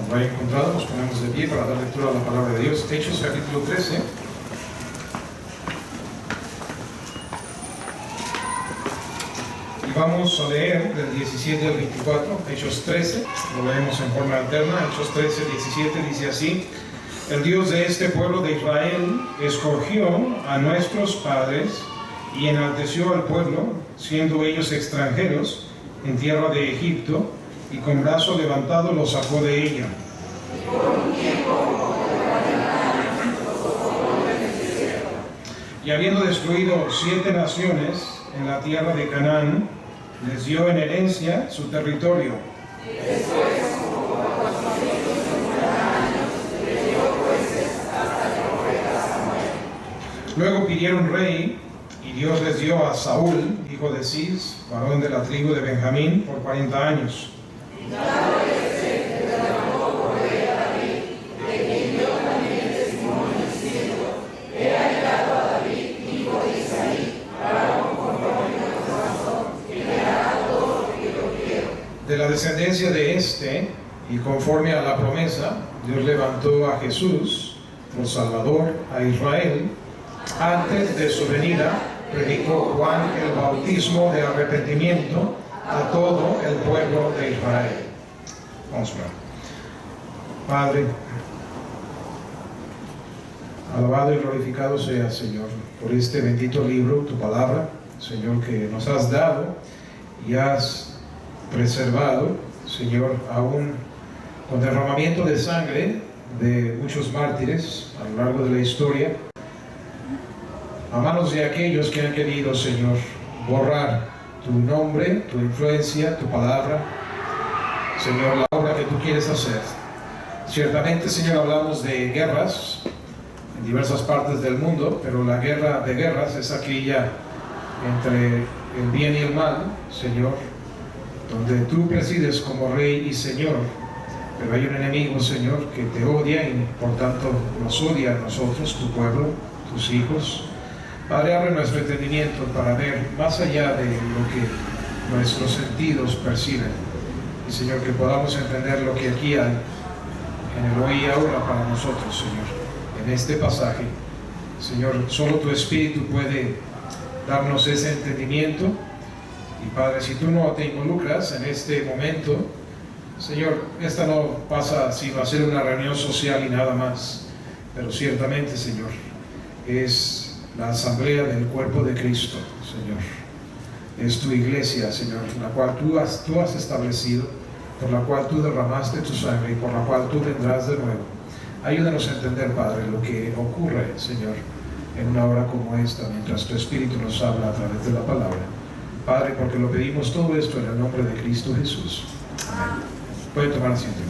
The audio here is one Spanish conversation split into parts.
Cuando lo haya encontrado, nos ponemos de pie para dar lectura a la palabra de Dios. Hechos capítulo 13. Y vamos a leer del 17 al 24, Hechos 13, lo leemos en forma alterna. Hechos 13, 17 dice así: el Dios de este pueblo de Israel escogió a nuestros padres y enalteció al pueblo, siendo ellos extranjeros en tierra de Egipto, y con brazo levantado los sacó de ella. Y habiendo destruido 7 naciones en la tierra de Canaán, les dio en herencia su territorio. Luego pidieron rey, y Dios les dio a Saúl, hijo de Cis, varón de la tribu de Benjamín, por 40 años. De la descendencia de este, y conforme a la promesa, Dios levantó a Jesús por Salvador a Israel. Antes de su venida, predicó Juan el bautismo de arrepentimiento a todo el pueblo de Israel. Vamos a orar. Padre, alabado y glorificado sea, Señor, por este bendito libro, tu palabra, Señor, que nos has dado y has preservado, Señor, aún con derramamiento de sangre de muchos mártires a lo largo de la historia, a manos de aquellos que han querido, Señor, borrar tu nombre, tu influencia, tu palabra, Señor, la obra que tú quieres hacer. Ciertamente, Señor, hablamos de guerras en diversas partes del mundo, pero la guerra de guerras es aquella entre el bien y el mal, Señor, donde tú presides como Rey y Señor, pero hay un enemigo, Señor, que te odia y por tanto nos odia a nosotros, tu pueblo, tus hijos. Padre, abre nuestro entendimiento para ver más allá de lo que nuestros sentidos perciben. Y, Señor, que podamos entender lo que aquí hay en el hoy y ahora para nosotros, Señor, en este pasaje. Señor, solo tu Espíritu puede darnos ese entendimiento. Y Padre, si tú no te involucras en este momento, Señor, esta no pasa sino a ser una reunión social y nada más. Pero ciertamente, Señor, es la asamblea del cuerpo de Cristo, Señor. Es tu iglesia, Señor, la cual tú has establecido, por la cual tú derramaste tu sangre y por la cual tú vendrás de nuevo. Ayúdanos a entender, Padre, lo que ocurre, Señor, en una hora como esta, mientras tu Espíritu nos habla a través de la palabra. Padre, porque lo pedimos todo esto en el nombre de Cristo Jesús. Amén. Pueden tomar asiento.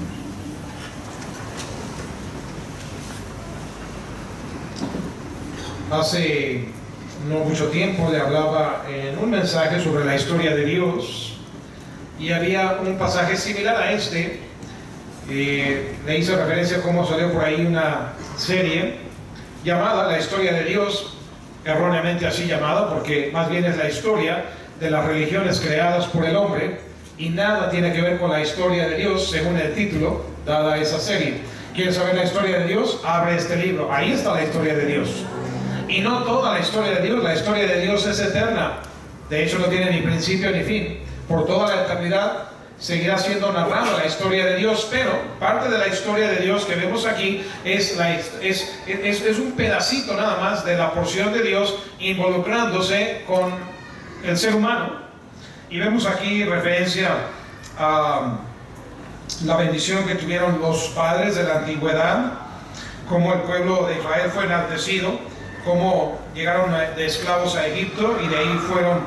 Hace no mucho tiempo le hablaba en un mensaje sobre la historia de Dios y había un pasaje similar a este. Le hice referencia a cómo salió por ahí una serie llamada La Historia de Dios, erróneamente así llamada, porque más bien es la historia de las religiones creadas por el hombre y nada tiene que ver con la historia de Dios, según el título dada esa serie. ¿Quieres saber la historia de Dios? Abre este libro, ahí está la historia de Dios. Y no toda la historia de Dios, la historia de Dios es eterna, de hecho no tiene ni principio ni fin. Por toda la eternidad seguirá siendo narrada la historia de Dios, pero parte de la historia de Dios que vemos aquí es un pedacito nada más de la porción de Dios involucrándose con el ser humano. Y vemos aquí referencia a la bendición que tuvieron los padres de la antigüedad, cómo el pueblo de Israel fue enaltecido, cómo llegaron de esclavos a Egipto y de ahí fueron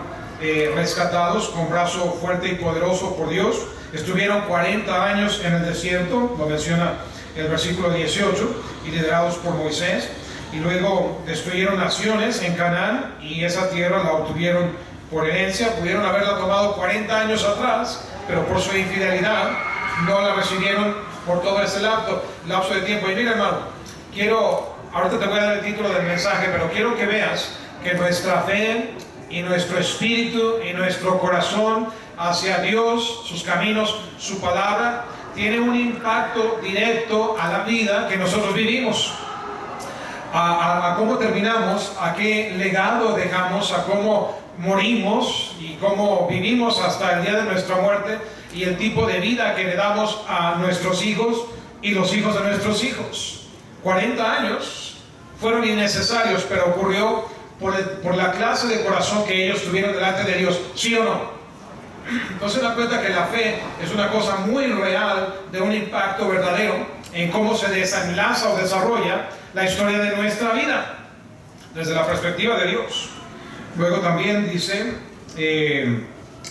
rescatados con brazo fuerte y poderoso por Dios. Estuvieron 40 años en el desierto, lo menciona el versículo 18, y liderados por Moisés. Y luego destruyeron naciones en Canaán y esa tierra la obtuvieron por herencia. Pudieron haberla tomado 40 años atrás, pero por su infidelidad no la recibieron por todo ese lapso de tiempo. Y mira, hermano, ahorita te voy a dar el título del mensaje, pero quiero que veas que nuestra fe y nuestro espíritu y nuestro corazón hacia Dios, sus caminos, su palabra, tiene un impacto directo a la vida que nosotros vivimos, a cómo terminamos, a qué legado dejamos, a cómo morimos y cómo vivimos hasta el día de nuestra muerte, y el tipo de vida que le damos a nuestros hijos y los hijos de nuestros hijos. 40 años fueron innecesarios, pero ocurrió por la clase de corazón que ellos tuvieron delante de Dios, ¿sí o no? Entonces da cuenta que la fe es una cosa muy real, de un impacto verdadero en cómo se desenlaza o desarrolla la historia de nuestra vida desde la perspectiva de Dios. Luego también dice,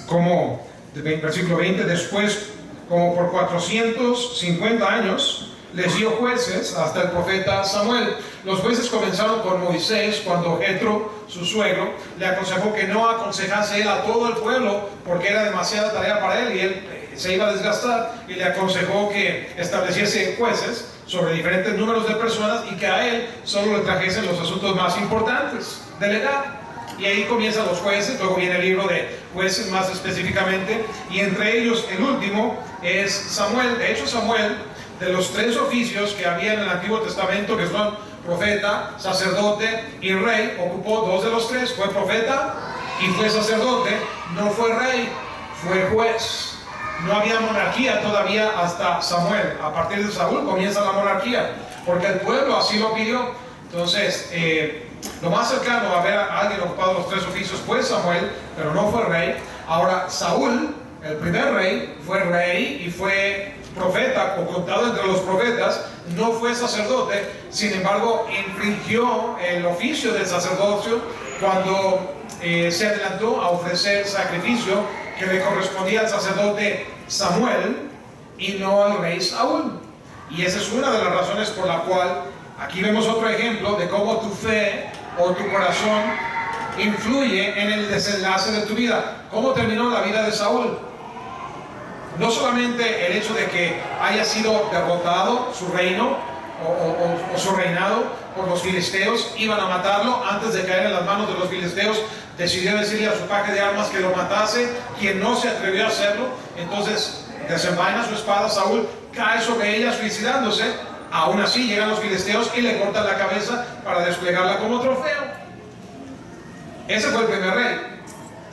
como versículo 20, después como por 450 años les dio jueces hasta el profeta Samuel. Los jueces comenzaron con Moisés, cuando Jetro, su suegro, le aconsejó que no aconsejase él a todo el pueblo porque era demasiada tarea para él y él se iba a desgastar, y le aconsejó que estableciese jueces sobre diferentes números de personas y que a él solo le trajesen los asuntos más importantes, delegar. Y ahí comienzan los jueces, luego viene el libro de jueces más específicamente, y entre ellos el último es Samuel. De hecho, Samuel, de los 3 oficios que había en el Antiguo Testamento, que son profeta, sacerdote y rey, ocupó 2 de los 3, fue profeta y fue sacerdote, no fue rey, fue juez. No había monarquía todavía hasta Samuel. A partir de Saúl comienza la monarquía, porque el pueblo así lo pidió. Entonces, lo más cercano a ver a alguien ocupado los 3 oficios fue Samuel, pero no fue rey. Ahora, Saúl, el primer rey, fue rey y fue profeta, o contado entre los profetas, no fue sacerdote. Sin embargo, infringió el oficio del sacerdocio cuando se adelantó a ofrecer sacrificio que le correspondía al sacerdote Samuel y no al rey Saúl. Y esa es una de las razones por la cual aquí vemos otro ejemplo de cómo tu fe o tu corazón influye en el desenlace de tu vida. ¿Cómo terminó la vida de Saúl? No solamente el hecho de que haya sido derrotado su reino o su reinado por los filisteos, iban a matarlo antes de caer en las manos de los filisteos, decidió decirle a su paje de armas que lo matase, quien no se atrevió a hacerlo. Entonces desenvaina su espada Saúl, cae sobre ella suicidándose. Aún así llegan los filisteos y le cortan la cabeza para desplegarla como trofeo. Ese fue el primer rey.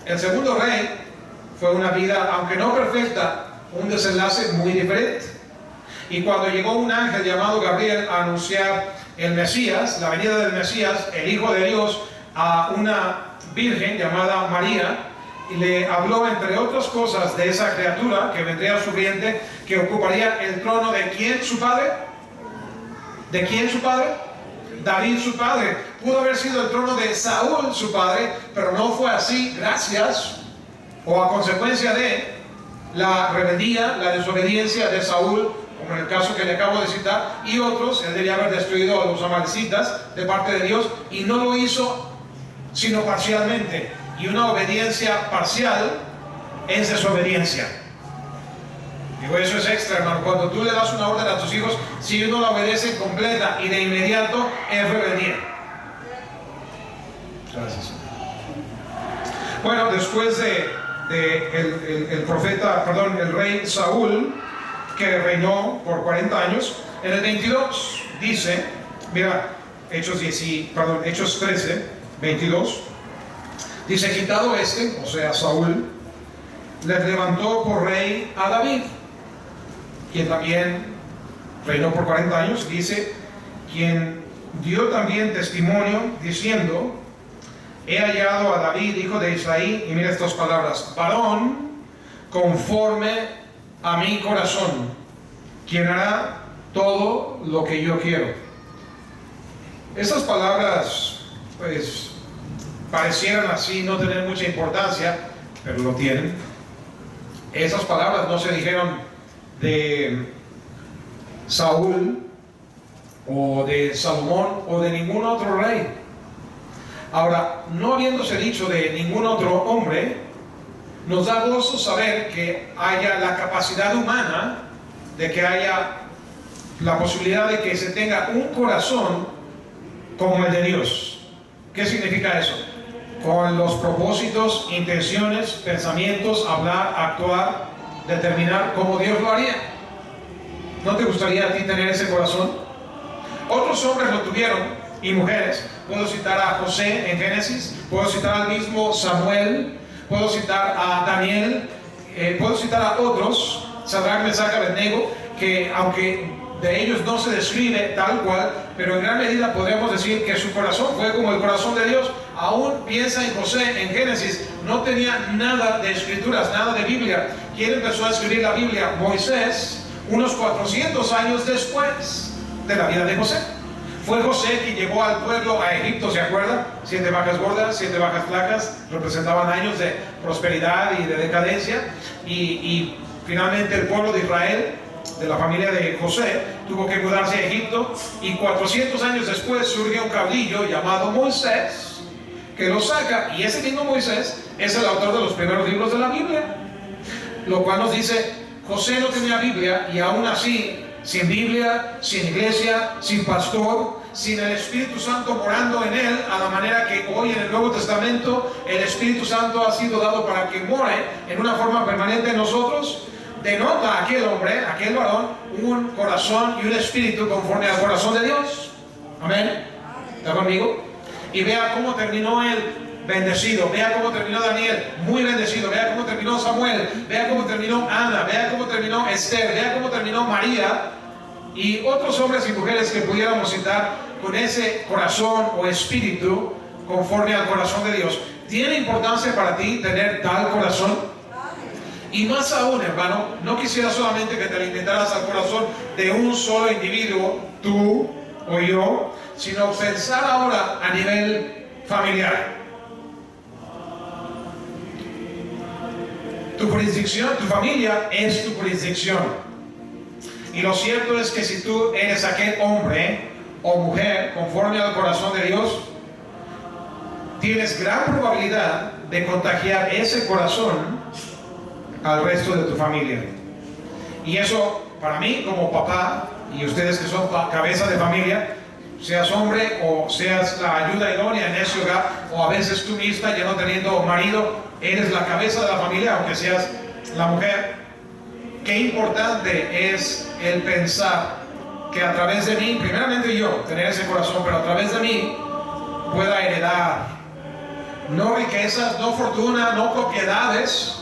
El segundo rey fue una vida, aunque no perfecta, un desenlace muy diferente. Y cuando llegó un ángel llamado Gabriel a anunciar el Mesías, la venida del Mesías, el Hijo de Dios, a una virgen llamada María, y le habló, entre otras cosas, de esa criatura que vendría a su vientre, que ocuparía el trono de ¿quién? Su padre. ¿De quién su padre? David su padre. Pudo haber sido el trono de Saúl su padre, pero no fue así, gracias o a consecuencia de la rebeldía, la desobediencia de Saúl, como en el caso que le acabo de citar, y otros. Él debía haber destruido a los amalecitas de parte de Dios, y no lo hizo sino parcialmente, y una obediencia parcial es desobediencia. Digo, eso es extra, hermano. Cuando tú le das una orden a tus hijos, si ellos no la obedecen completa y de inmediato, es rebeldía. Gracias. Bueno, después el rey Saúl, que reinó por 40 años, en el 22 dice, mira, Hechos 13, 22, dice, quitado o sea, Saúl, le levantó por rey a David, quien también reinó por 40 años, dice, quien dio también testimonio diciendo, he hallado a David, hijo de Isaí, y mira estas palabras, varón conforme a mi corazón, quien hará todo lo que yo quiero. Estas palabras, pues, parecieran así no tener mucha importancia, pero lo tienen. Esas palabras no se dijeron de Saúl o de Salomón o de ningún otro rey. Ahora, no habiéndose dicho de ningún otro hombre, nos da gozo saber que haya la capacidad humana, de que haya la posibilidad de que se tenga un corazón como el de Dios. ¿Qué significa eso? Con los propósitos, intenciones, pensamientos, hablar, actuar, determinar como Dios lo haría. ¿No te gustaría a ti tener ese corazón? Otros hombres lo tuvieron, y mujeres. Puedo citar a José en Génesis, puedo citar al mismo Samuel, puedo citar a Daniel, puedo citar a otros, Sadrach, Mesach y Abednego, que aunque de ellos no se describe tal cual, pero en gran medida podríamos decir que su corazón fue como el corazón de Dios. Aún piensa en José en Génesis, no tenía nada de escrituras, nada de Biblia. ¿Quién empezó a escribir la Biblia? Moisés, unos 400 años después de la vida de José. Fue José quien llevó al pueblo a Egipto, ¿se acuerda? 7 vacas gordas, 7 vacas flacas, representaban años de prosperidad y de decadencia. Y finalmente el pueblo de Israel, de la familia de José, tuvo que mudarse a Egipto. Y 400 años después surge un caudillo llamado Moisés, que lo saca. Y ese mismo Moisés es el autor de los primeros libros de la Biblia. Lo cual nos dice, José no tenía Biblia y aún así, sin Biblia, sin iglesia, sin pastor, sin el Espíritu Santo morando en él, a la manera que hoy en el Nuevo Testamento el Espíritu Santo ha sido dado para que more en una forma permanente en nosotros, denota a aquel hombre, a aquel varón, un corazón y un espíritu conforme al corazón de Dios. Amén. ¿Está conmigo? Y vea cómo terminó él. Bendecido, vea cómo terminó Daniel, muy bendecido, vea cómo terminó Samuel, vea cómo terminó Ana, vea cómo terminó Esther, vea cómo terminó María y otros hombres y mujeres que pudiéramos citar con ese corazón o espíritu conforme al corazón de Dios. ¿Tiene importancia para ti tener tal corazón? Y más aún, hermano, no quisiera solamente que te alimentaras al corazón de un solo individuo, tú o yo, sino pensar ahora a nivel familiar. Tu jurisdicción, tu familia es tu jurisdicción. Y lo cierto es que si tú eres aquel hombre o mujer conforme al corazón de Dios, tienes gran probabilidad de contagiar ese corazón al resto de tu familia. Y eso, para mí como papá, y ustedes que son cabeza de familia, seas hombre o seas la ayuda idónea en ese hogar, o a veces tú misma ya no teniendo marido, eres la cabeza de la familia, aunque seas la mujer. Qué importante es el pensar que a través de mí, primeramente yo, tener ese corazón, pero a través de mí pueda heredar no riquezas, no fortuna, no propiedades.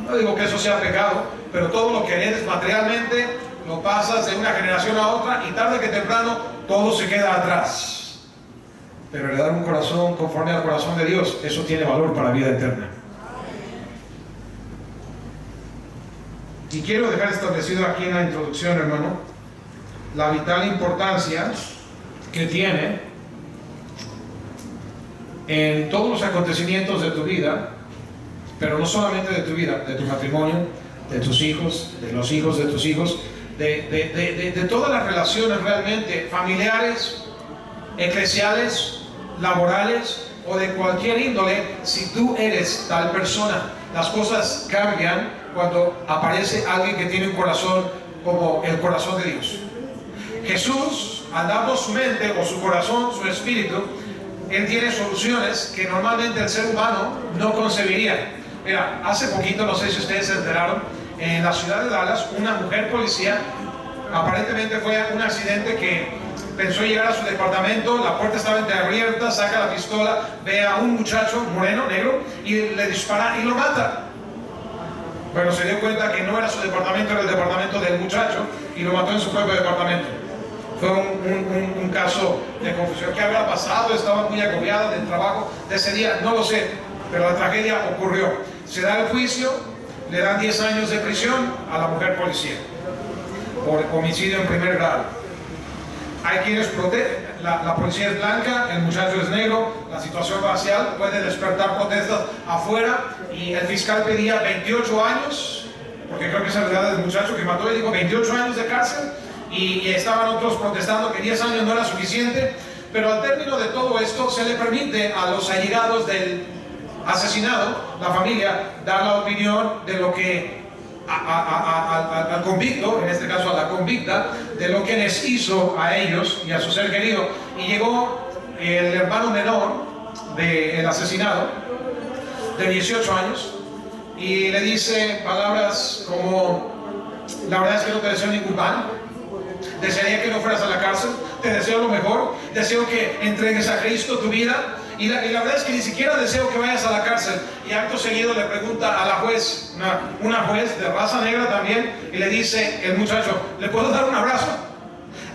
No digo que eso sea pecado, pero todo lo que heredes materialmente lo pasas de una generación a otra y tarde que temprano todo se queda atrás. Pero heredar un corazón conforme al corazón de Dios, eso tiene valor para la vida eterna. Y quiero dejar establecido aquí en la introducción, hermano, la vital importancia que tiene en todos los acontecimientos de tu vida, pero no solamente de tu vida, de tu matrimonio, de tus hijos, de los hijos de tus hijos, de todas las relaciones realmente familiares, eclesiales, laborales o de cualquier índole. Si tú eres tal persona, las cosas cambian cuando aparece alguien que tiene un corazón como el corazón de Dios. Jesús, al darnos su mente o su corazón, su espíritu, Él tiene soluciones que normalmente el ser humano no concebiría. Mira, hace poquito, no sé si ustedes se enteraron, en la ciudad de Dallas, una mujer policía, aparentemente fue un accidente que pensó llegar a su departamento, la puerta estaba entreabierta, saca la pistola, ve a un muchacho moreno, negro, y le dispara y lo mata. Pero se dio cuenta que no era su departamento, era el departamento del muchacho, y lo mató en su propio departamento. Fue un caso de confusión. ¿Qué habrá pasado? Estaba muy agobiada del trabajo de ese día, no lo sé, pero la tragedia ocurrió. Se da el juicio, le dan 10 años de prisión a la mujer policía por homicidio en primer grado. Hay quienes protegen, la policía es blanca, el muchacho es negro, la situación racial puede despertar protestas afuera, y el fiscal pedía 28 años, porque creo que esa es la edad del muchacho que mató, y dijo 28 años de cárcel, y estaban otros protestando que 10 años no era suficiente. Pero al término de todo esto se le permite a los allegados del asesinado, la familia, dar la opinión de lo que al convicto, en este caso a la convicta, de lo que les hizo a ellos y a su ser querido. Y llegó el hermano menor del asesinado, de 18 años, y le dice palabras como: La verdad es que no te deseo ningún mal. Desearía que no fueras a la cárcel. Te deseo lo mejor. Deseo que entregues a Cristo tu vida. Y la verdad es que ni siquiera deseo que vayas a la cárcel. Y acto seguido le pregunta a la juez, una juez de raza negra también, y le dice el muchacho, ¿le puedo dar un abrazo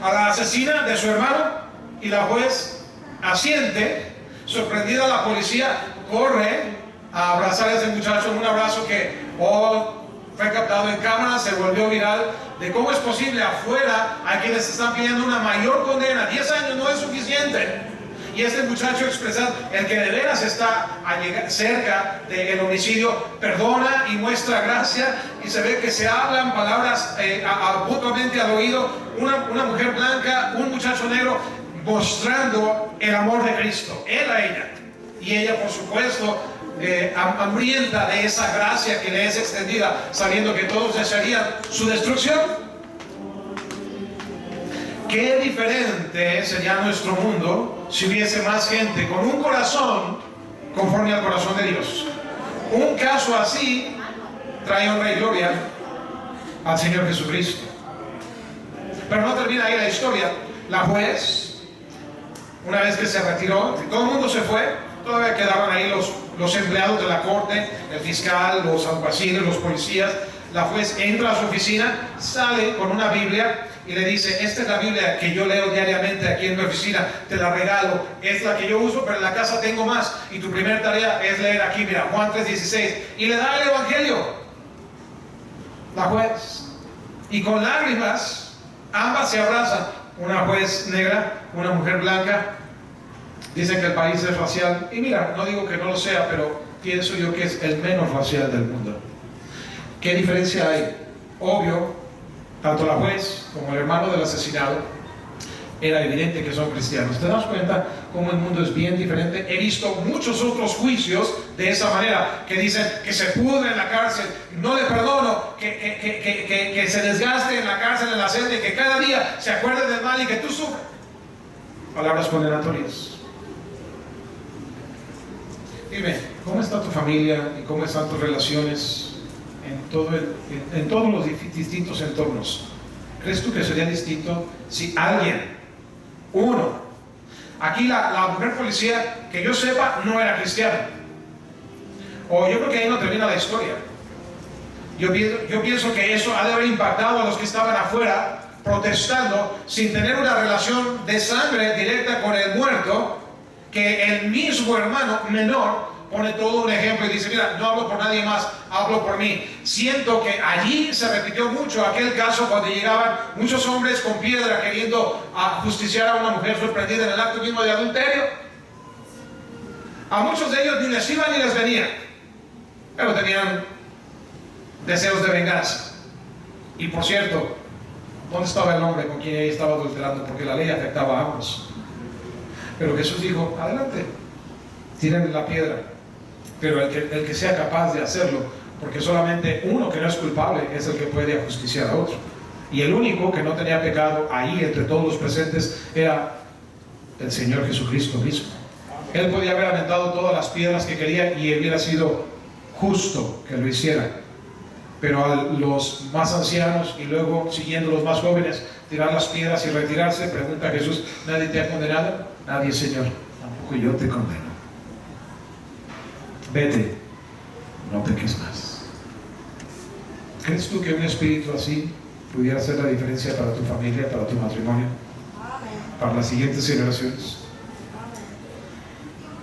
a la asesina de su hermano? Y la juez asiente. Sorprendida, la policía corre a abrazar a ese muchacho, un abrazo que fue captado en cámara, se volvió viral, de cómo es posible afuera a quienes están pidiendo una mayor condena. 10 años no es suficiente. Y este muchacho expresa, el que de veras está cerca del homicidio, perdona y muestra gracia, y se ve que se hablan palabras mutuamente al oído, una mujer blanca, un muchacho negro, mostrando el amor de Cristo, él a ella, y ella por supuesto hambrienta de esa gracia que le es extendida, sabiendo que todos desearían su destrucción. Qué diferente sería nuestro mundo si hubiese más gente con un corazón conforme al corazón de Dios. Un caso así trae honra y gloria al Señor Jesucristo. Pero no termina ahí la historia. La juez, una vez que se retiró, todo el mundo se fue, todavía quedaban ahí los empleados de la corte, el fiscal, los alguaciles, los policías. La juez entra a su oficina, sale con una Biblia y le dice, esta es la Biblia que yo leo diariamente aquí en mi oficina, te la regalo, es la que yo uso, pero en la casa tengo más, y tu primera tarea es leer aquí, mira, Juan 3:16, y le da el Evangelio, la juez, y con lágrimas, ambas se abrazan, una juez negra, una mujer blanca. Dicen que el país es racial, y mira, no digo que no lo sea, pero pienso yo que es el menos racial del mundo. ¿Qué diferencia hay? Obvio, tanto la juez como el hermano del asesinado era evidente que son cristianos. ¿Te das cuenta cómo el mundo es bien diferente? He visto muchos otros juicios de esa manera, que dicen que se pudre en la cárcel, no le perdono, que se desgaste en la cárcel, en la celda, y que cada día se acuerde del mal y que tú sufres. Palabras condenatorias. Dime, ¿cómo está tu familia y cómo están tus relaciones en todos los distintos entornos? ¿Crees tú que sería distinto si alguien, aquí la mujer policía, que yo sepa, no era cristiana? O yo creo que ahí no termina la historia. Yo pienso que eso ha de haber impactado a los que estaban afuera protestando sin tener una relación de sangre directa con el muerto, que el mismo hermano menor pone todo un ejemplo y dice, mira, no hablo por nadie más, hablo por mí. Siento que allí se repitió mucho aquel caso cuando llegaban muchos hombres con piedra queriendo justiciar a una mujer sorprendida en el acto mismo de adulterio. A muchos de ellos ni les iba ni les venía, pero tenían deseos de venganza. Y por cierto, ¿dónde estaba el hombre con quien ella estaba adulterando? Porque la ley afectaba a ambos. Pero Jesús dijo, adelante, tírenle la piedra, pero el que sea capaz de hacerlo, porque solamente uno que no es culpable es el que puede ajusticiar a otro. Y el único que no tenía pecado ahí entre todos los presentes era el Señor Jesucristo mismo. Él podía haber aventado todas las piedras que quería y hubiera sido justo que lo hiciera. Pero a los más ancianos y luego siguiendo los más jóvenes, tirar las piedras y retirarse, pregunta a Jesús, ¿nadie te ha condenado? Nadie, Señor, tampoco yo te condeno. Vete, no peques más. ¿Crees tú que un espíritu así pudiera hacer la diferencia para tu familia, para tu matrimonio, para las siguientes generaciones?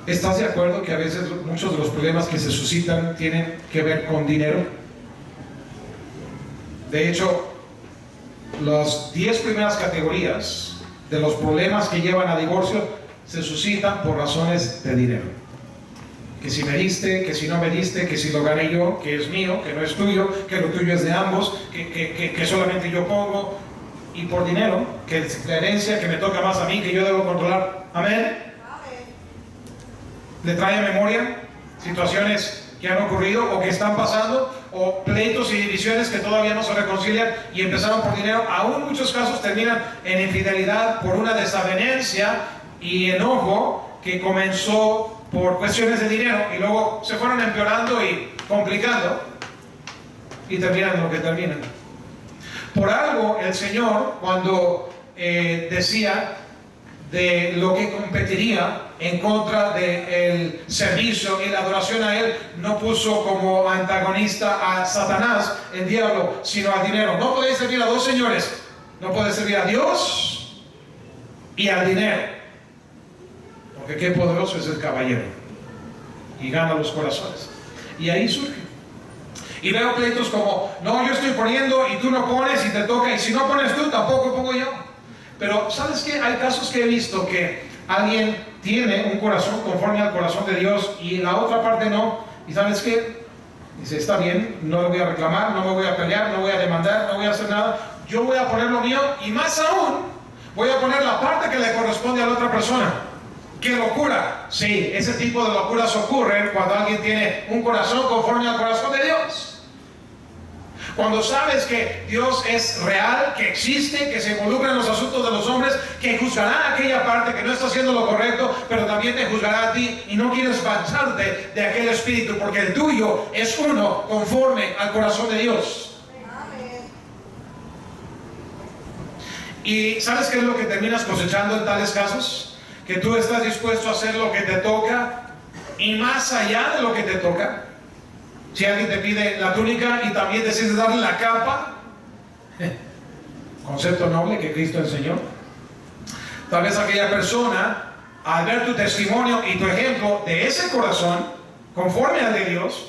¿Estás de acuerdo que a veces muchos de los problemas que se suscitan tienen que ver con dinero? De hecho, las 10 primeras categorías de los problemas que llevan a divorcio se suscitan por razones de dinero. Que si me diste, que si no me diste, que si lo gané yo, que es mío, que no es tuyo, que lo tuyo es de ambos, que solamente yo pongo, y por dinero, que es la herencia que me toca más a mí, que yo debo controlar. Amén. ¿Le trae a memoria situaciones que han ocurrido o que están pasando, o pleitos y divisiones que todavía no se reconcilian y empezaron por dinero? Aún muchos casos terminan en infidelidad por una desavenencia y enojo que comenzó por cuestiones de dinero y luego se fueron empeorando y complicando y terminan en lo que terminan. Por algo el Señor, cuando decía de lo que competiría en contra del servicio y la adoración a Él, no puso como antagonista a Satanás, el diablo, sino al dinero. No podéis servir a dos señores. No podéis servir a Dios y al dinero. Porque qué poderoso es el caballero. Y gana los corazones. Y ahí surge. Y veo pleitos como, no, yo estoy poniendo y tú no pones y te toca. Y si no pones tú, tampoco pongo yo. Pero ¿sabes qué? Hay casos que he visto que alguien tiene un corazón conforme al corazón de Dios y la otra parte no. ¿Y sabes qué? Dice, está bien, no lo voy a reclamar, no me voy a pelear, no voy a demandar, no voy a hacer nada. Yo voy a poner lo mío y más aún, voy a poner la parte que le corresponde a la otra persona. ¡Qué locura! Sí, ese tipo de locuras ocurren cuando alguien tiene un corazón conforme al corazón de Dios. Cuando sabes que Dios es real, que existe, que se involucra en los asuntos de los hombres, que juzgará a aquella parte que no está haciendo lo correcto, pero también te juzgará a ti, y no quieres mancharte de aquel espíritu, porque el tuyo es uno conforme al corazón de Dios. ¿Y sabes qué es lo que terminas cosechando en tales casos? Que tú estás dispuesto a hacer lo que te toca y más allá de lo que te toca. Si alguien te pide la túnica y también decides darle la capa, concepto noble que Cristo enseñó. Tal vez aquella persona, al ver tu testimonio y tu ejemplo de ese corazón, conforme al de Dios,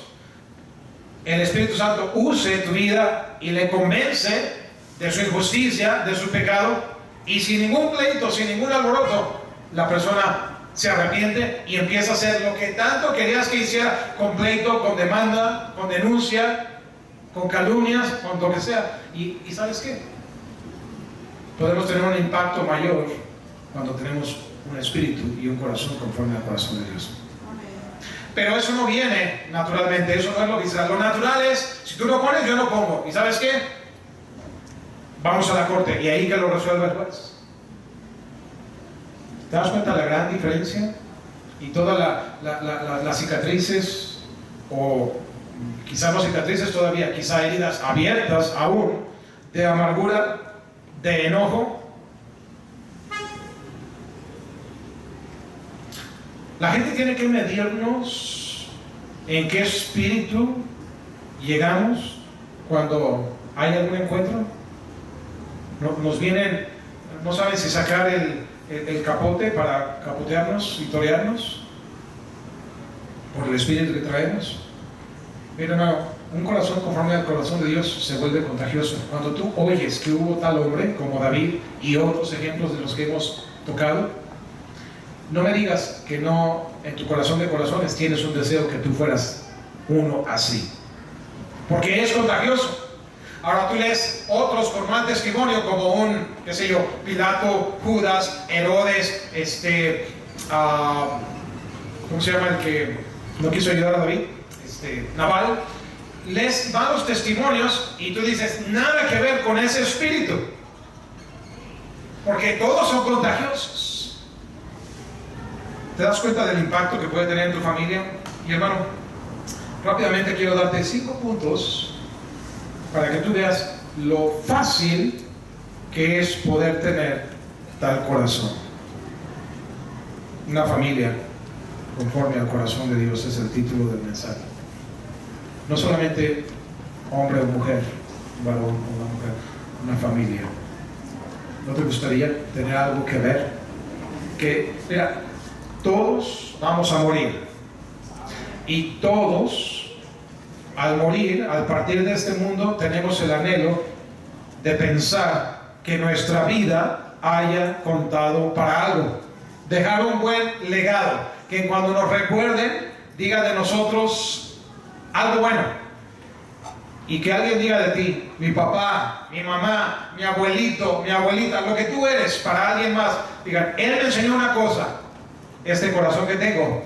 el Espíritu Santo use tu vida y le convence de su injusticia, de su pecado, y sin ningún pleito, sin ningún alboroto, la persona se arrepiente y empieza a hacer lo que tanto querías que hiciera, con pleito, con demanda, con denuncia, con calumnias, con lo que sea. Y ¿sabes qué? Podemos tener un impacto mayor cuando tenemos un espíritu y un corazón conforme al corazón de Dios. Pero eso no viene naturalmente, eso no es lo que dice. Lo natural es, si tú no pones, yo no pongo. ¿Y sabes qué? Vamos a la corte y ahí que lo resuelva el juez. ¿Te das cuenta de la gran diferencia? Y todas las cicatrices, o quizás no cicatrices todavía, quizás heridas abiertas aún, de amargura, de enojo. La gente tiene que medirnos en qué espíritu llegamos cuando hay algún encuentro. Nos vienen, no saben si sacar el capote para capotearnos y torearnos por el espíritu que traemos. Pero no, un corazón conforme al corazón de Dios se vuelve contagioso. Cuando tú oyes que hubo tal hombre como David y otros ejemplos de los que hemos tocado, no me digas que no, en tu corazón de corazones tienes un deseo que tú fueras uno así, porque es contagioso. Ahora tú lees otros con más testimonio, como un, qué sé yo, Pilato, Judas, Herodes, ¿cómo se llama el que no quiso ayudar a David? Nabal. Lees varios testimonios y tú dices, nada que ver con ese espíritu, porque todos son contagiosos. ¿Te das cuenta del impacto que puede tener en tu familia? Y hermano, rápidamente quiero darte 5 puntos para que tú veas lo fácil que es poder tener tal corazón. Una familia conforme al corazón de Dios es el título del mensaje. No solamente hombre o mujer, varón o una mujer, una familia. ¿No te gustaría tener algo que ver? Que, mira, todos vamos a morir. Y todos, al morir, al partir de este mundo, tenemos el anhelo de pensar que nuestra vida haya contado para algo. Dejar un buen legado, que cuando nos recuerden, diga de nosotros algo bueno. Y que alguien diga de ti, mi papá, mi mamá, mi abuelito, mi abuelita, lo que tú eres para alguien más, digan, él me enseñó una cosa, este corazón que tengo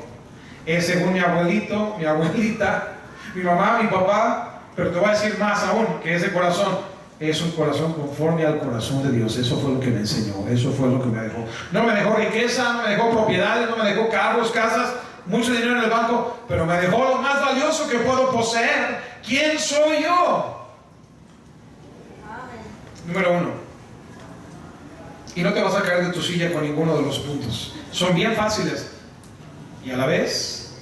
es según mi abuelito, mi abuelita, mi mamá, mi papá, pero te voy a decir más aún, que ese corazón es un corazón conforme al corazón de Dios. Eso fue lo que me enseñó, eso fue lo que me dejó. No me dejó riqueza, no me dejó propiedades, no me dejó carros, casas, mucho dinero en el banco, pero me dejó lo más valioso que puedo poseer. ¿Quién soy yo? Número 1. Y no te vas a caer de tu silla con ninguno de los puntos. Son bien fáciles. Y a la vez,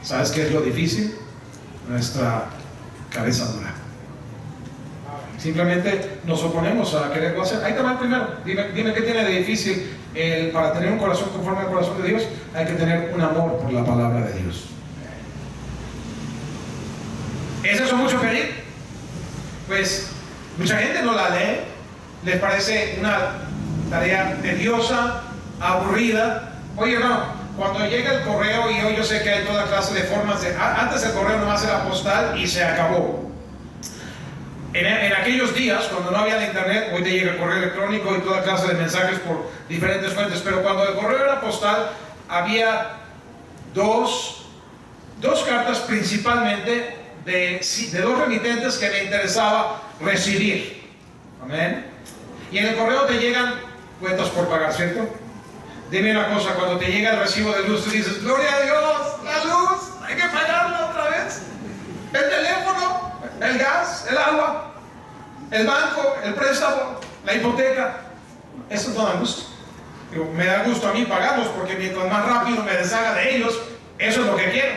¿sabes qué es lo difícil? Nuestra cabeza dura. Simplemente nos oponemos a quererlo hacer. Ahí te va el primero. Dime qué tiene de difícil. Para tener un corazón conforme al corazón de Dios, hay que tener un amor por la palabra de Dios. ¿Es eso mucho pedir? Pues mucha gente no la lee, les parece una tarea tediosa, aburrida. Oye, hermano, cuando llega el correo, y hoy yo sé que hay toda clase de formas de... Antes el correo nomás era postal y se acabó. En aquellos días, cuando no había internet, hoy te llega el correo electrónico y toda clase de mensajes por diferentes fuentes, pero cuando el correo era postal, había dos cartas principalmente de dos remitentes que me interesaba recibir. Amén. Y en el correo te llegan cuentas por pagar, ¿cierto? Dime una cosa, cuando te llega el recibo de luz, tú dices, gloria a Dios, la luz, hay que pagarla otra vez. El teléfono, el gas, el agua, el banco, el préstamo, la hipoteca. Eso no da gusto. Me da gusto a mí pagarlos, porque mientras más rápido me deshaga de ellos, eso es lo que quiero.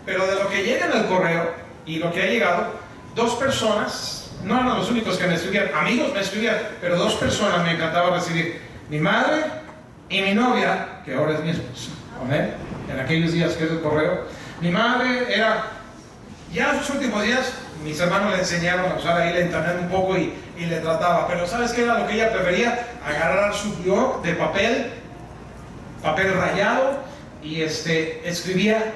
Pero de lo que llega en el correo y lo que ha llegado, dos personas, no eran los únicos que me escribían, amigos me escribían, pero dos personas me encantaba recibir: mi madre y mi novia, que ahora es mi esposa. Amén. En aquellos días que es el correo, mi madre era, ya en sus últimos días, mis hermanos le enseñaron a usar ahí la internet un poco y le trataba, pero ¿sabes qué era lo que ella prefería? Agarrar su blog de papel rayado, y escribía.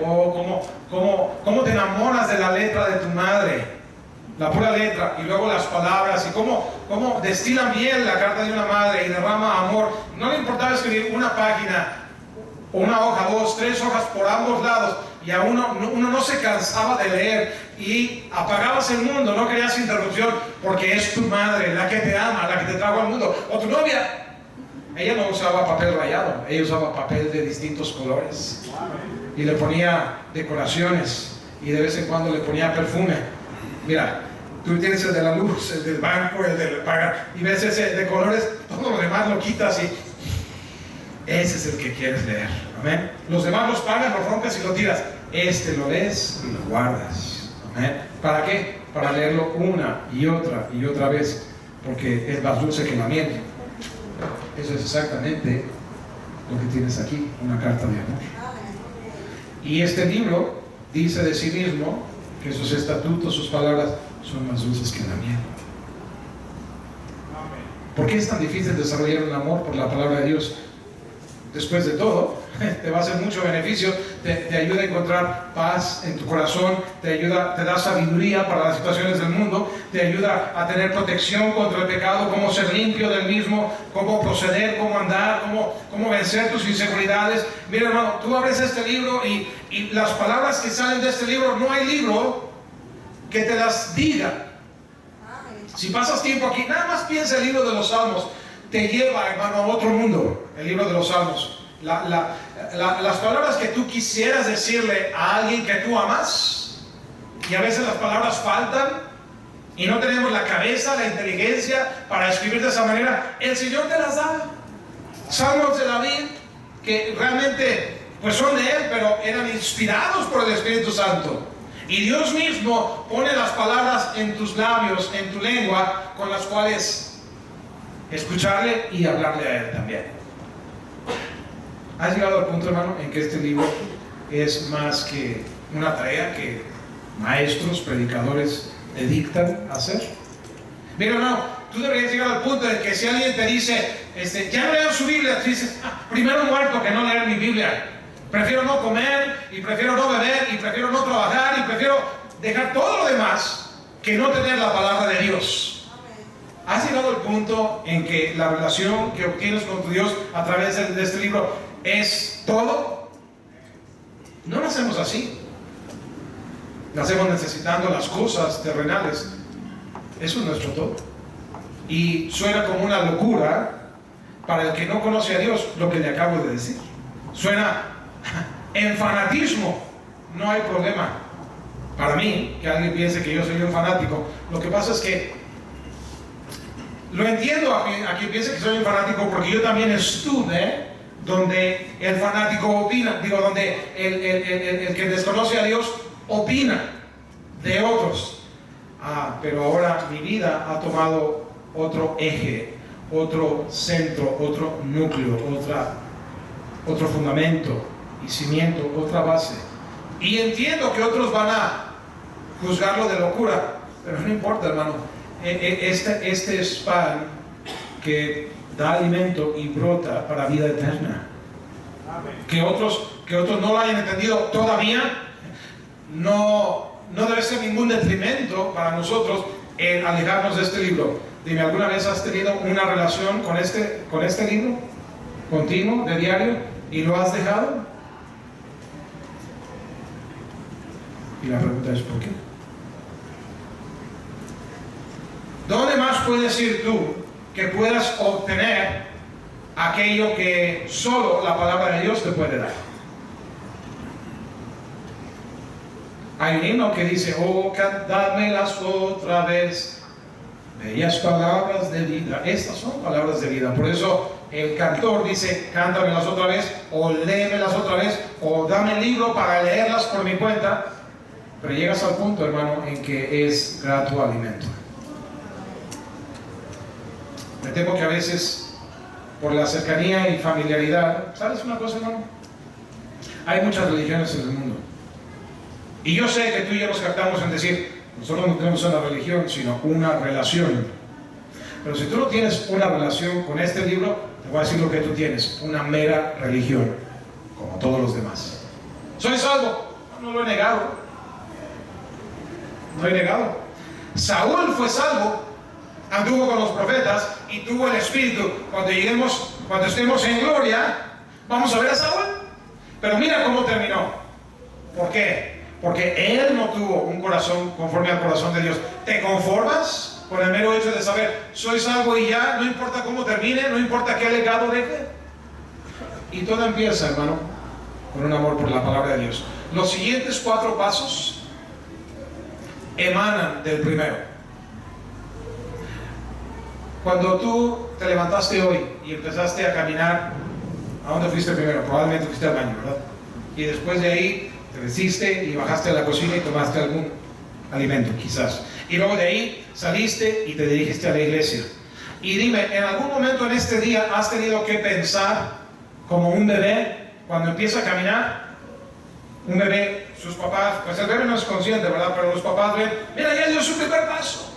Oh, cómo te enamoras de la letra de tu madre, la pura letra, y luego las palabras, y cómo destila miel la carta de una madre y derrama amor. No le importaba escribir una página, una hoja, 2, 3 hojas por ambos lados, y a uno no se cansaba de leer, y apagabas el mundo, no querías interrupción, porque es tu madre la que te ama, la que te trajo al mundo. O tu novia, ella no usaba papel rayado, ella usaba papel de distintos colores, y le ponía decoraciones, y de vez en cuando le ponía perfume. Mira, tú tienes el de la luz, el del banco, el del pagar, y ves ese de colores, todo lo demás lo quitas y ese es el que quieres leer. Amén. Los demás los pagas, los rompes y lo tiras. Este lo lees y lo guardas. Amén. ¿Para qué? Para leerlo una y otra vez, porque es más dulce que la miel. Eso es exactamente lo que tienes aquí, una carta de amor. Y este libro dice de sí mismo que sus estatutos, sus palabras son más dulces que la miel. ¿Por qué es tan difícil desarrollar un amor por la palabra de Dios? Después de todo, te va a hacer mucho beneficio, te ayuda a encontrar paz en tu corazón, te da sabiduría para las situaciones del mundo, te ayuda a tener protección contra el pecado, cómo ser limpio del mismo, cómo proceder, cómo andar, cómo vencer tus inseguridades. Mira, hermano, tú abres este libro y las palabras que salen de este libro, no hay libro que te las diga. Si pasas tiempo aquí, nada más piensa el libro de los Salmos. Te lleva, hermano, a otro mundo, el libro de los Salmos. Las palabras que tú quisieras decirle a alguien que tú amas, y a veces las palabras faltan, y no tenemos la cabeza, la inteligencia para escribir de esa manera, el Señor te las da. Salmos de David, que realmente pues son de Él, pero eran inspirados por el Espíritu Santo. Y Dios mismo pone las palabras en tus labios, en tu lengua, con las cuales escucharle y hablarle a Él también. ¿Has llegado al punto, hermano, en que este libro es más que una tarea que maestros, predicadores te dictan hacer? Mira, hermano, tú deberías llegar al punto de que si alguien te dice, ya no lean su Biblia, tú dices, primero muerto que no leer mi Biblia. Prefiero no comer, y prefiero no beber, y prefiero no trabajar, y prefiero dejar todo lo demás que no tener la palabra de Dios. ¿Has llegado al punto en que la relación que obtienes con tu Dios a través de este libro es todo? No nacemos así. Nacemos necesitando las cosas terrenales. Eso es nuestro todo. Y suena como una locura para el que no conoce a Dios lo que le acabo de decir. Suena en fanatismo. No hay problema. Para mí, que alguien piense que yo soy un fanático, lo que pasa es que Lo entiendo a quien piense que soy un fanático, porque yo también estuve donde el fanático opina, donde el que desconoce a Dios opina de otros. Pero ahora mi vida ha tomado otro eje, otro centro, otro núcleo, otro fundamento y cimiento, otra base. Y entiendo que otros van a juzgarlo de locura, pero no importa, hermano. Este es pan que da alimento y brota para vida eterna. Que otros no lo hayan entendido todavía, no debe ser ningún detrimento para nosotros el alejarnos de este libro. Dime, ¿alguna vez has tenido una relación con este libro? Continuo, de diario, y lo has dejado? Y la pregunta es ¿por qué? ¿Dónde más puedes ir tú que puedas obtener aquello que solo la palabra de Dios te puede dar? Hay un himno que dice: oh, cantádmelas otra vez, bellas palabras de vida. Estas son palabras de vida. Por eso el cantor dice: cántamelas otra vez, o léemelas otra vez, o dame el libro para leerlas por mi cuenta. Pero llegas al punto, hermano, en que es grato alimento. Me temo que a veces, por la cercanía y familiaridad, ¿sabes una cosa, hermano? Hay muchas religiones en el mundo. Y yo sé que tú y yo nos captamos en decir: nosotros no tenemos una religión, sino una relación. Pero si tú no tienes una relación con este libro, te voy a decir lo que tú tienes: una mera religión, como todos los demás. ¿Soy salvo? No lo he negado. No he negado. Saúl fue salvo, anduvo con los profetas y tuvo el Espíritu. Cuando estemos en gloria, vamos a ver a Saúl. Pero mira cómo terminó. ¿Por qué? Porque él no tuvo un corazón conforme al corazón de Dios. ¿Te conformas con el mero hecho de saber soy salvo y ya? No importa cómo termine, no importa qué legado deje. Y todo empieza, hermano, con un amor por la palabra de Dios. Los siguientes 4 pasos emanan del primero. Cuando tú te levantaste hoy y empezaste a caminar, ¿a dónde fuiste primero? Probablemente fuiste al baño, ¿verdad? Y después de ahí te vestiste y bajaste a la cocina y tomaste algún alimento, quizás. Y luego de ahí saliste y te dirigiste a la iglesia. Y dime, ¿en algún momento en este día has tenido que pensar como un bebé cuando empieza a caminar? Un bebé, sus papás, pues el bebé no es consciente, ¿verdad? Pero los papás ven: mira, ya dio su primer paso.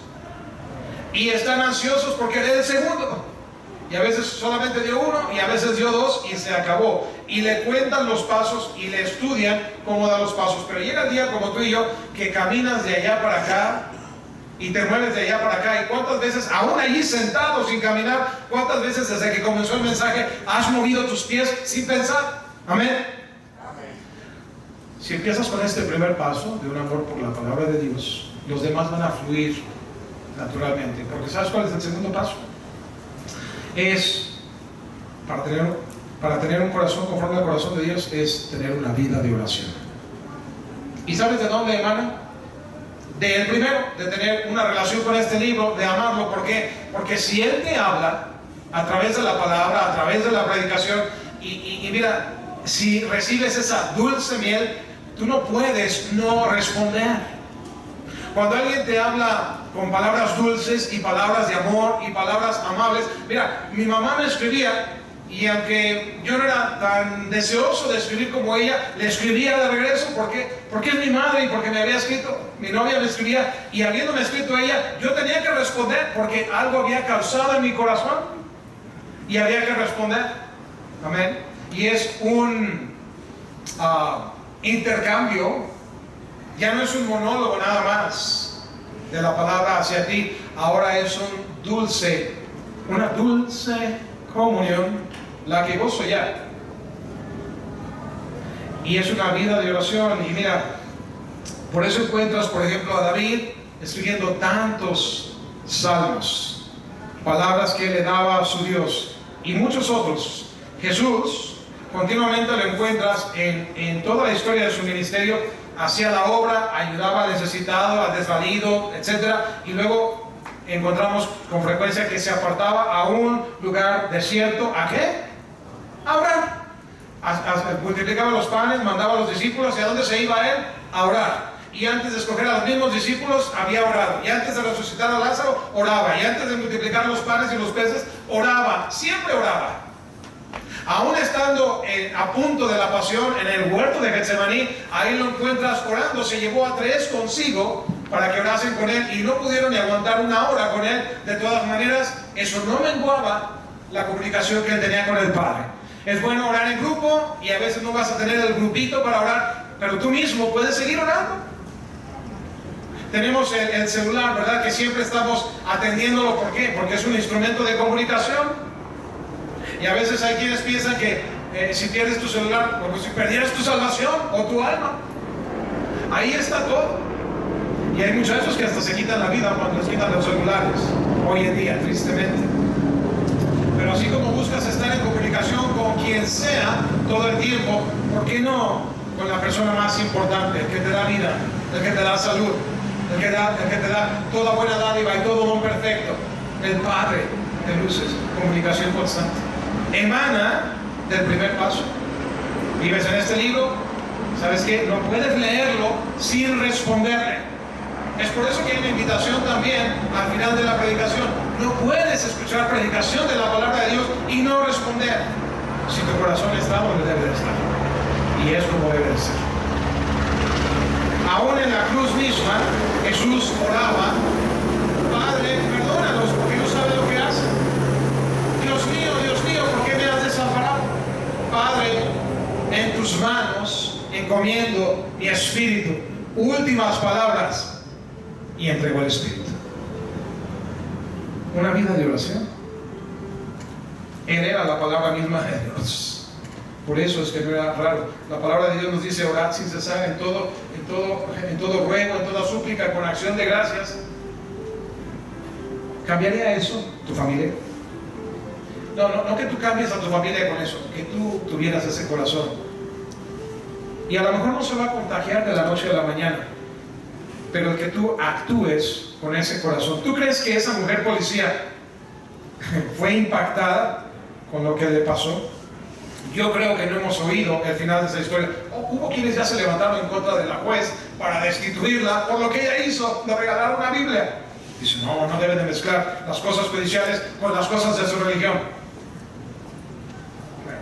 Y están ansiosos porque dé el segundo. Y a veces solamente dio 1 y a veces dio 2 y se acabó. Y le cuentan los pasos y le estudian cómo da los pasos. Pero llega el día como tú y yo que caminas de allá para acá y te mueves de allá para acá. ¿Y cuántas veces, aún allí sentado sin caminar, cuántas veces desde que comenzó el mensaje has movido tus pies sin pensar? Amén. Si empiezas con este primer paso de un amor por la palabra de Dios, los demás van a fluir naturalmente. Porque ¿sabes cuál es el segundo paso? Es, para tener un corazón conforme al corazón de Dios, es tener una vida de oración. ¿Y sabes de dónde emana? Del primero, de tener una relación con este libro, de amarlo. ¿Por qué? Porque si Él te habla a través de la palabra, a través de la predicación, y mira, si recibes esa dulce miel, tú no puedes no responder. Cuando alguien te habla con palabras dulces y palabras de amor y palabras amables, mira, mi mamá me escribía, y aunque yo no era tan deseoso de escribir como ella, le escribía de regreso porque es mi madre y porque me había escrito. Mi novia me escribía, y habiéndome escrito ella, yo tenía que responder porque algo había causado en mi corazón y había que responder. Amén. Y es un intercambio. Ya no es un monólogo nada más de la palabra hacia ti. Ahora es una dulce comunión, la que gozo ya. Y es una vida de oración. Y mira, por eso encuentras, por ejemplo, a David escribiendo tantos salmos, palabras que le daba a su Dios, y muchos otros. Jesús, continuamente lo encuentras en toda la historia de su ministerio. Hacía la obra, ayudaba al necesitado, al desvalido, etc. Y luego encontramos con frecuencia que se apartaba a un lugar desierto. ¿A qué? A orar. Multiplicaba los panes, mandaba a los discípulos. ¿Y a dónde se iba él? A orar. Y antes de escoger a los mismos discípulos, había orado. Y antes de resucitar a Lázaro, oraba. Y antes de multiplicar los panes y los peces, oraba. Siempre oraba. Aún estando a punto de la pasión en el huerto de Getsemaní, ahí lo encuentras orando. Se llevó a 3 consigo para que orasen con él y no pudieron ni aguantar una hora con él. De todas maneras, eso no menguaba la comunicación que él tenía con el Padre. Es bueno orar en grupo y a veces no vas a tener el grupito para orar, pero tú mismo puedes seguir orando. Tenemos el celular, ¿verdad? Que siempre estamos atendiéndolo. ¿Por qué? Porque es un instrumento de comunicación. Y a veces hay quienes piensan que si pierdes tu celular, como si perdieras tu salvación o tu alma. Ahí está todo. Y hay muchachos que hasta se quitan la vida cuando les quitan los celulares, hoy en día, tristemente. Pero así como buscas estar en comunicación con quien sea todo el tiempo, ¿por qué no con la persona más importante, el que te da vida, el que te da salud, el que te da toda buena dádiva y todo don perfecto, el Padre de luces? Comunicación constante. Emana del primer paso. Vives en este libro, ¿sabes qué? No puedes leerlo sin responderle. Es por eso que hay una invitación también al final de la predicación. No puedes escuchar predicación de la palabra de Dios y no responder. Si tu corazón está donde debe de estar. Y es como debe de ser. Aún en la cruz misma, Jesús oraba: Padre, perdónalos porque no saben lo que hacen. Dios mío, ¿por qué me has desamparado? Padre, en tus manos encomiendo mi espíritu. Últimas palabras. Y entregó el espíritu. Una vida de oración. Él era la palabra misma de Dios. Por eso es que no era raro. La palabra de Dios nos dice: orad sin cesar, en todo ruego, en toda súplica, con acción de gracias. ¿Cambiaría eso tu familia? No que tú cambies a tu familia con eso, que tú tuvieras ese corazón. Y a lo mejor no se va a contagiar de la noche a la mañana, pero el que tú actúes con ese corazón. ¿Tú crees que esa mujer policía fue impactada con lo que le pasó? Yo creo que no hemos oído el final de esa historia. Hubo quienes ya se levantaron en contra de la juez para destituirla por lo que ella hizo de regalar una Biblia. Dice: no deben de mezclar las cosas judiciales con las cosas de su religión.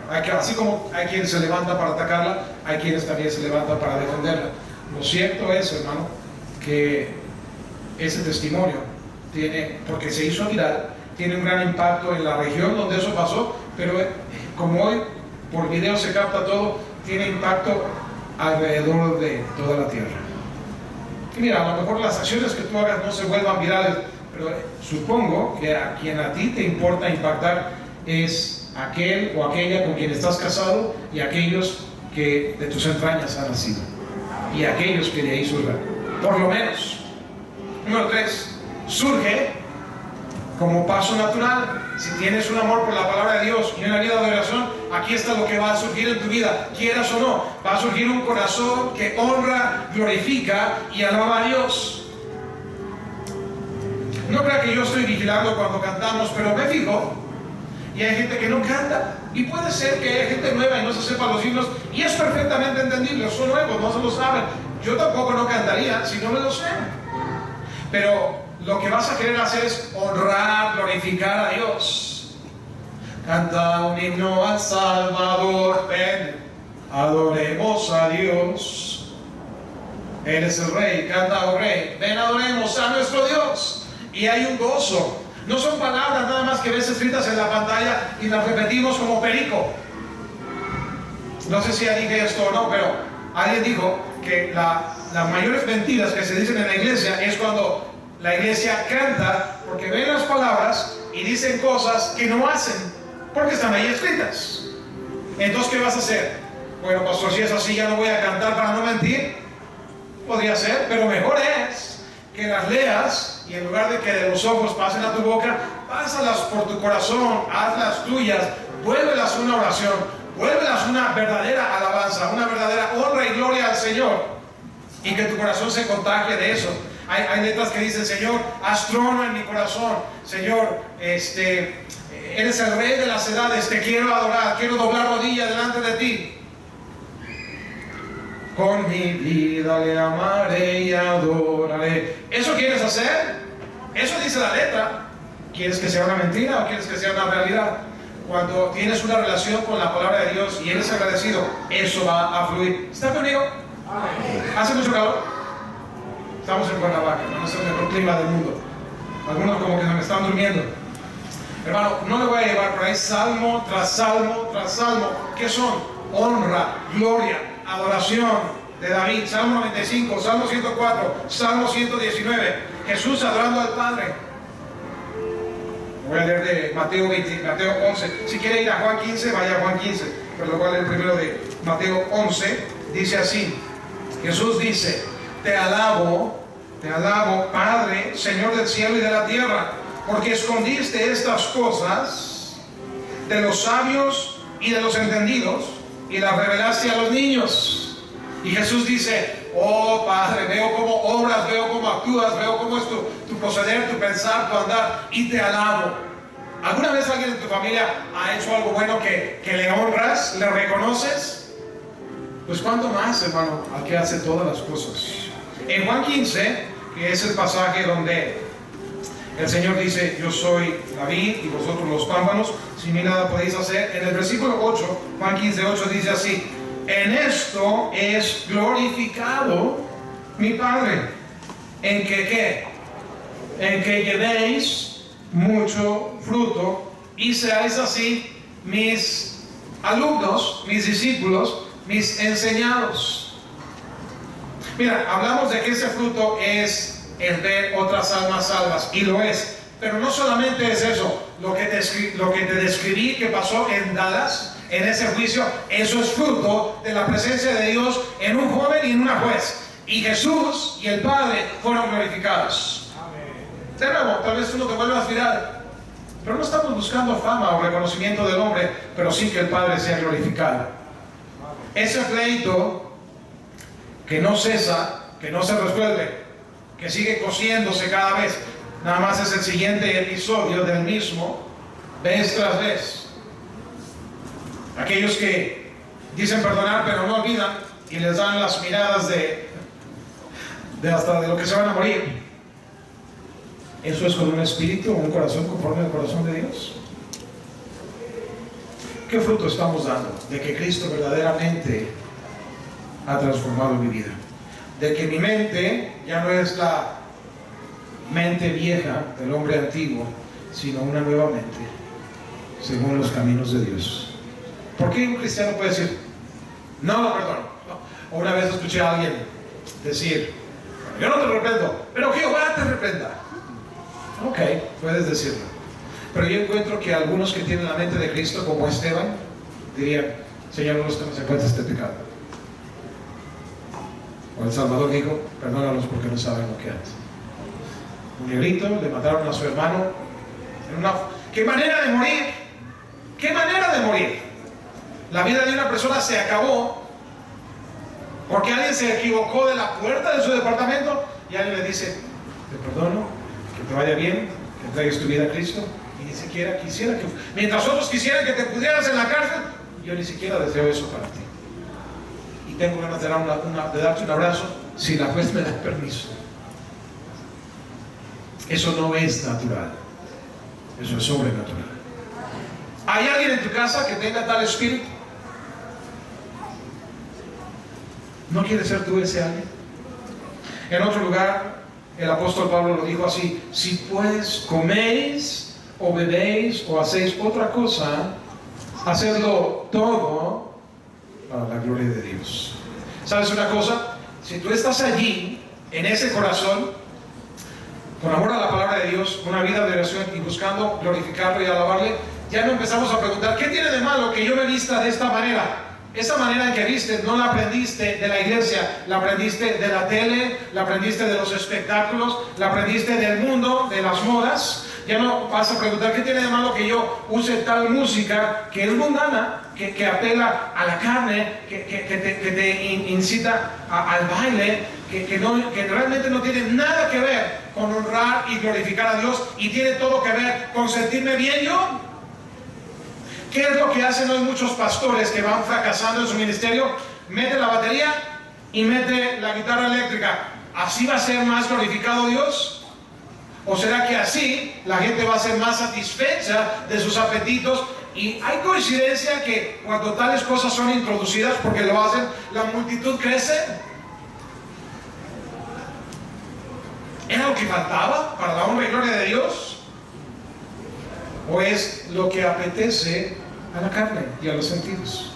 Bueno, así como hay quien se levanta para atacarla, hay quienes también se levantan para defenderla. Lo cierto es, hermano, que ese testimonio tiene, porque se hizo viral, tiene un gran impacto en la región donde eso pasó, pero como hoy por video se capta todo, tiene impacto alrededor de toda la tierra. Y mira, a lo mejor las acciones que tú hagas no se vuelvan virales, pero supongo que a quien a ti te importa impactar es aquel o aquella con quien estás casado y aquellos que de tus entrañas han nacido y aquellos que de ahí surjan. Por lo menos. Número 3, surge como paso natural. Si tienes un amor por la palabra de Dios y una vida de oración, aquí está lo que va a surgir en tu vida, quieras o no. Va a surgir un corazón que honra, glorifica y alaba a Dios. No crea que yo estoy vigilando cuando cantamos, pero me fijo. Y hay gente que no canta. Y puede ser que haya gente nueva y no se sepa los himnos. Y es perfectamente entendible. Son nuevos, no se lo saben. Yo tampoco no cantaría si no me lo sé. Pero lo que vas a querer hacer es honrar, glorificar a Dios. Canta un himno al Salvador, ven, adoremos a Dios. Él es el Rey, canta, oh Rey, ven, adoremos a nuestro Dios. Y hay un gozo. No son palabras nada más que ves escritas en la pantalla y las repetimos como perico. No sé si ya dije esto o no, pero alguien dijo que las mayores mentiras que se dicen en la iglesia es cuando la iglesia canta porque ven las palabras y dicen cosas que no hacen porque están ahí escritas. Entonces, ¿qué vas a hacer? Bueno, pastor, si es así, ya no voy a cantar para no mentir. Podría ser, pero mejor es que las leas y en lugar de que de los ojos pasen a tu boca, pásalas por tu corazón, hazlas tuyas, vuélvelas una oración, vuélvelas una verdadera alabanza, una verdadera honra y gloria al Señor, y que tu corazón se contagie de eso. Hay letras que dicen, Señor, haz trono en mi corazón. Señor, eres el rey de las edades, te quiero adorar, quiero doblar rodillas delante de ti. Con mi vida le amaré y adoraré. ¿Eso quieres hacer? Eso dice la letra. ¿Quieres que sea una mentira o quieres que sea una realidad? Cuando tienes una relación con la palabra de Dios y eres agradecido, eso va a fluir. ¿Está conmigo? ¿Hace mucho calor? Estamos en Cuernavaca, no es el mejor clima del mundo. Algunos como que me están durmiendo. Hermano, no le voy a llevar por ahí salmo tras salmo tras salmo. ¿Qué son? Honra, gloria, adoración de David. Salmo 95, Salmo 104, Salmo 119. Jesús adorando al Padre. Voy a leer de Mateo 11. Si quiere ir a Juan 15, vaya a Juan 15. Pero lo voy a leer primero de Mateo 11. Dice así. Jesús dice, te alabo, Padre, Señor del cielo y de la tierra, porque escondiste estas cosas de los sabios y de los entendidos y las revelaste a los niños. Y Jesús dice, oh Padre, veo cómo obras, veo cómo actúas, veo cómo es tu proceder, tu pensar, tu andar, y te alabo. ¿Alguna vez alguien en tu familia ha hecho algo bueno que le honras, le reconoces? Pues cuánto más, hermano, al que hace todas las cosas. En Juan 15, que es el pasaje donde el Señor dice, yo soy la vid y vosotros los pámpanos, sin mí nada podéis hacer. En el versículo 8, Juan 15, 8 dice así, en esto es glorificado mi Padre, en que ¿qué? En que llevéis mucho fruto y seáis así mis alumnos, mis discípulos, mis enseñados. Mira, hablamos de que ese fruto es el ver otras almas salvas, y lo es, pero no solamente es eso. Lo que te describí que pasó en Dallas, en ese juicio, eso es fruto de la presencia de Dios en un joven y en una juez. Y Jesús y el Padre fueron glorificados. De nuevo, tal vez tú no te vuelvas viral, pero no estamos buscando fama o reconocimiento del hombre, pero sí que el Padre sea glorificado. Ese pleito que no cesa, que no se resuelve, que sigue cociéndose cada vez, nada más es el siguiente episodio del mismo, vez tras vez. Aquellos que dicen perdonar pero no olvidan y les dan las miradas de hasta de lo que se van a morir. ¿Eso es con un espíritu o un corazón conforme al corazón de Dios? ¿Qué fruto estamos dando? De que Cristo verdaderamente ha transformado mi vida. De que mi mente ya no es la mente vieja del hombre antiguo, sino una nueva mente, según los caminos de Dios. ¿Por qué un cristiano puede decir, no lo perdono? O una vez escuché a alguien decir, yo no te reprendo, pero Jehová te reprenda. Ok, puedes decirlo. Pero yo encuentro que algunos que tienen la mente de Cristo, como Esteban, dirían, Señor, no los tomes en cuenta este pecado. O el Salvador dijo, perdónalos porque no saben lo que hacen. Un negrito, le mataron a su hermano. ¡Qué manera de morir! ¡Qué manera de morir! La vida de una persona se acabó porque alguien se equivocó de la puerta de su departamento y alguien le dice, te perdono, que te vaya bien, que entregues tu vida a Cristo. Y ni siquiera quisiera que, mientras otros quisieran que te pudieras en la cárcel, yo ni siquiera deseo eso para ti. Y tengo ganas de darte un abrazo si la juez me da permiso. Eso no es natural, eso es sobrenatural. ¿Hay alguien en tu casa que tenga tal espíritu? ¿No quieres ser tú ese alguien? En otro lugar, el apóstol Pablo lo dijo así: si pues coméis o bebéis o hacéis otra cosa, hacedlo todo para la gloria de Dios. ¿Sabes una cosa? Si tú estás allí, en ese corazón, con amor a la palabra de Dios, una vida de oración y buscando glorificarlo y alabarle, ya no empezamos a preguntar, ¿qué tiene de malo que yo me vista de esta manera? Esa manera en que vistes no la aprendiste de la iglesia, la aprendiste de la tele, la aprendiste de los espectáculos, la aprendiste del mundo, de las modas. Ya no vas a preguntar qué tiene de malo que yo use tal música que es mundana, que apela a la carne, que te incita al baile, que realmente no tiene nada que ver con honrar y glorificar a Dios, y tiene todo que ver con sentirme bien yo. ¿Qué es lo que hacen hoy muchos pastores que van fracasando en su ministerio? Mete la batería y mete la guitarra eléctrica. ¿Así va a ser más glorificado Dios? ¿O será que así la gente va a ser más satisfecha de sus apetitos? Y hay coincidencia que cuando tales cosas son introducidas, porque lo hacen, la multitud crece. ¿Era lo que faltaba para la honra y gloria de Dios? ¿O es lo que apetece a la carne y a los sentidos?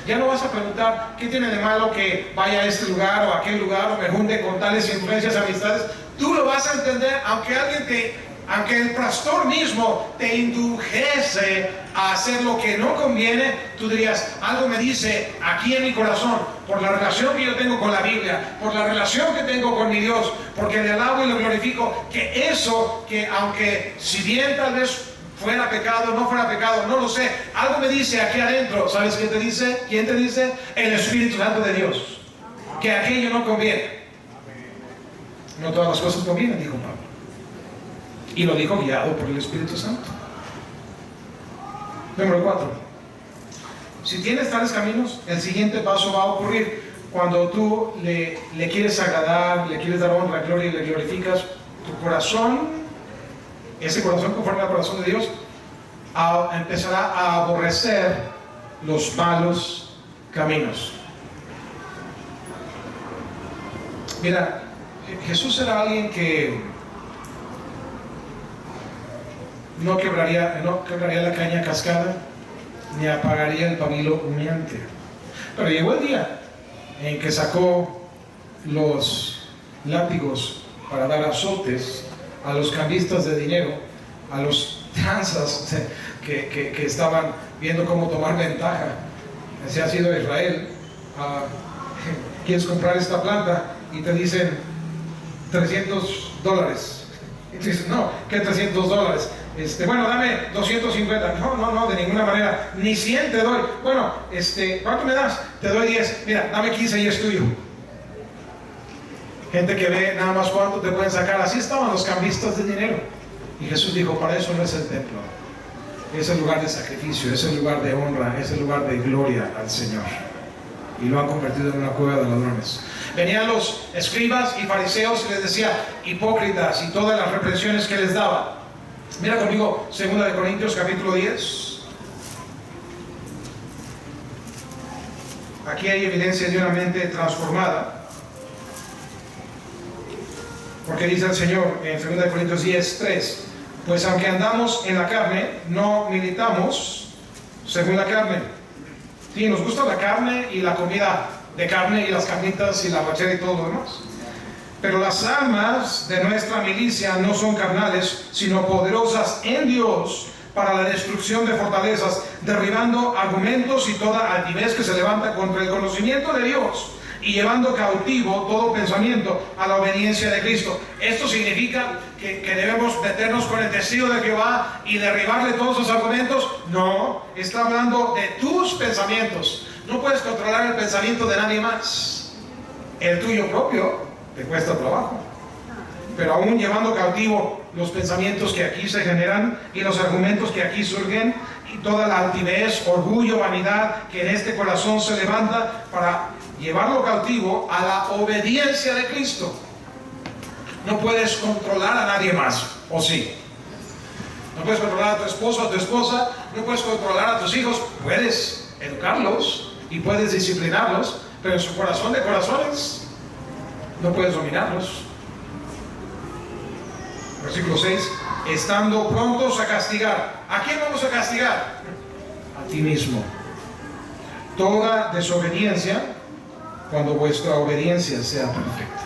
Ya no vas a preguntar qué tiene de malo que vaya a este lugar o a aquel lugar, o me junte con tales influencias, amistades. Tú lo vas a entender, aunque el pastor mismo te indujese a hacer lo que no conviene. Tú dirías, algo me dice aquí en mi corazón, por la relación que yo tengo con la Biblia, por la relación que tengo con mi Dios, porque le alabo y lo glorifico, que eso, que aunque si bien tal vez fuera pecado, no fuera pecado, no lo sé, algo me dice aquí adentro. ¿Sabes qué te dice? ¿Quién te dice? El Espíritu Santo de Dios, que aquello no conviene. No todas las cosas convienen, dijo Pablo, y lo dijo guiado por el Espíritu Santo. Número 4. Si tienes tales caminos, el siguiente paso va a ocurrir. Cuando tú le quieres agradar, le quieres dar honra, gloria y le glorificas, tu corazón, ese corazón conforme al corazón de Dios, empezará a aborrecer los malos caminos. Mira, Jesús era alguien que no quebraría la caña cascada, ni apagaría el pabilo humeante. Pero llegó el día en que sacó los látigos para dar azotes a los cambistas de dinero, a los tranzas que estaban viendo cómo tomar ventaja. Ese ha sido Israel. Quieres comprar esta planta y te dicen $300. Y tú dices, no, ¿qué $300? Bueno, dame 250. No, de ninguna manera, ni 100 te doy. Bueno, ¿cuánto me das? Te doy 10. Mira, dame 15 y es tuyo. Gente que ve nada más cuánto te pueden sacar. Así estaban los cambistas de dinero. Y Jesús dijo, para eso no es el templo. Es el lugar de sacrificio, es el lugar de honra, es el lugar de gloria al Señor. Y lo han convertido en una cueva de ladrones. Venían los escribas y fariseos y les decía, hipócritas, y todas las reprensiones que les daba. Mira conmigo 2 Corintios capítulo 10. Aquí hay evidencia de una mente transformada. Porque dice el Señor en 2 Corintios 10, 3, pues aunque andamos en la carne, no militamos según la carne. Sí, nos gusta la carne y la comida de carne y las carnitas y la rachera y todo lo demás. Pero las armas de nuestra milicia no son carnales, sino poderosas en Dios para la destrucción de fortalezas, derribando argumentos y toda altivez que se levanta contra el conocimiento de Dios, y llevando cautivo todo pensamiento a la obediencia de Cristo. Esto significa que debemos meternos con el testigo de Jehová y derribarle todos sus argumentos. No, está hablando de tus pensamientos. No puedes controlar el pensamiento de nadie más. El tuyo propio te cuesta trabajo. Pero aún llevando cautivo los pensamientos que aquí se generan y los argumentos que aquí surgen, y toda la altivez, orgullo, vanidad que en este corazón se levanta, para llevarlo cautivo a la obediencia de Cristo. No puedes controlar a nadie más, ¿o sí? No puedes controlar a tu esposo, a tu esposa, no puedes controlar a tus hijos. Puedes educarlos y puedes disciplinarlos, pero en su corazón de corazones no puedes dominarlos. Versículo 6, estando prontos a castigar. ¿A quién vamos a castigar? A ti mismo. Toda desobediencia, cuando vuestra obediencia sea perfecta.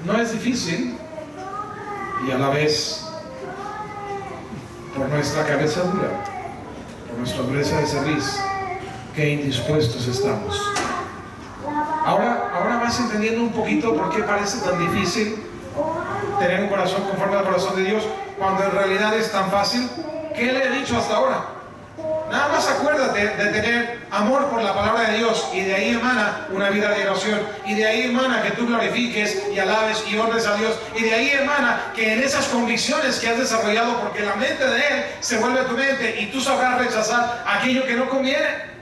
No es difícil, y a la vez, por nuestra cabeza dura, por nuestra dureza de cerviz, que indispuestos estamos. Ahora vas entendiendo un poquito por qué parece tan difícil tener un corazón conforme al corazón de Dios, cuando en realidad es tan fácil? ¿Qué le he dicho hasta ahora? Nada más acuérdate de tener amor por la palabra de Dios, y de ahí emana una vida de oración, y de ahí emana que tú glorifiques y alabes y honres a Dios, y de ahí emana que en esas convicciones que has desarrollado, porque la mente de Él se vuelve tu mente y tú sabrás rechazar aquello que no conviene.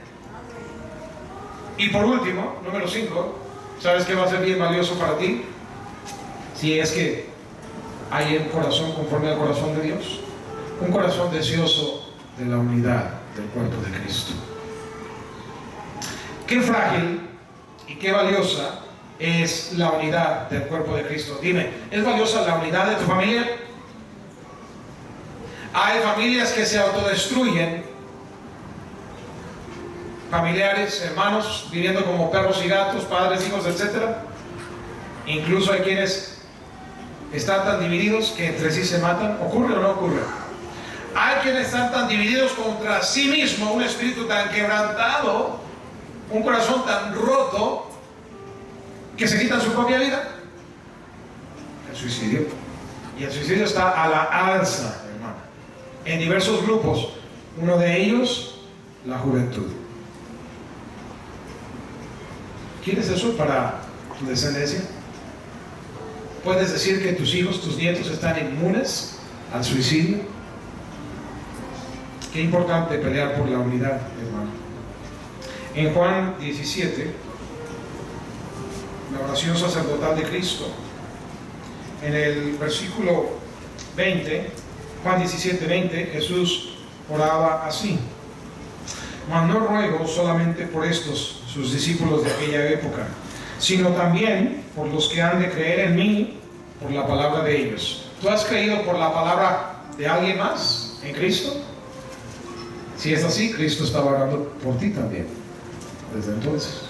Y por último, número 5, ¿sabes qué va a ser bien valioso para ti? Si es que hay un corazón conforme al corazón de Dios, un corazón deseoso de la unidad del cuerpo de Cristo. Qué frágil y qué valiosa es la unidad del cuerpo de Cristo. Dime, ¿es valiosa la unidad de tu familia? Hay familias que se autodestruyen, familiares, hermanos, viviendo como perros y gatos, padres, hijos, etc. Incluso hay quienes están tan divididos que entre sí se matan. ¿Ocurre o no ocurre? Hay quienes están tan divididos contra sí mismo, un espíritu tan quebrantado, un corazón tan roto, que se quitan su propia vida. El suicidio. Y el suicidio está a la alza, hermano, en diversos grupos. Uno de ellos, la juventud. ¿Quieres eso para tu descendencia? ¿Puedes decir que tus hijos, tus nietos están inmunes al suicidio? Qué importante pelear por la unidad, hermano. En Juan 17, la oración sacerdotal de Cristo, en el versículo 20, Juan 17, 20, Jesús oraba así: mas no ruego solamente por estos, sus discípulos de aquella época, sino también por los que han de creer en mí por la palabra de ellos. ¿Tú has creído por la palabra de alguien más en Cristo? Si es así, Cristo estaba orando por ti también desde entonces.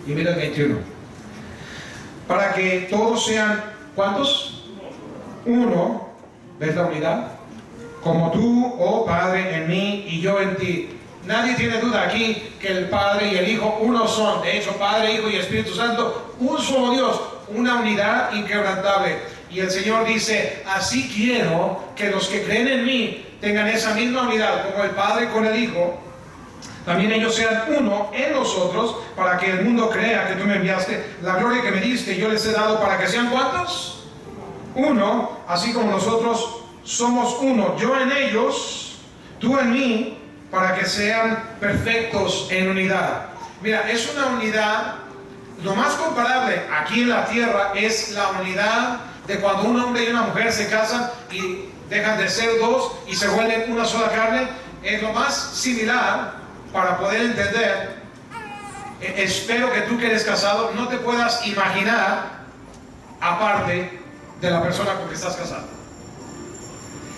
Y mira el 21: para que todos sean, ¿cuántos? Uno. ¿Ves la unidad? Como tú, oh Padre, en mí y yo en ti. Nadie tiene duda aquí que el Padre y el Hijo uno son. De hecho, Padre, Hijo y Espíritu Santo, un solo Dios, una unidad inquebrantable. Y el Señor dice: así quiero que los que creen en mí tengan esa misma unidad, como el Padre con el Hijo, también ellos sean uno en nosotros, para que el mundo crea que tú me enviaste. La gloria que me diste yo les he dado, para que sean, ¿cuántos? Uno, así como nosotros somos uno, yo en ellos, tú en mí, para que sean perfectos en unidad. Mira, es una unidad, lo más comparable aquí en la tierra es la unidad de cuando un hombre y una mujer se casan y dejan de ser dos y se vuelven una sola carne. Es lo más similar para poder entender. Espero que tú que eres casado no te puedas imaginar aparte de la persona con que estás casado.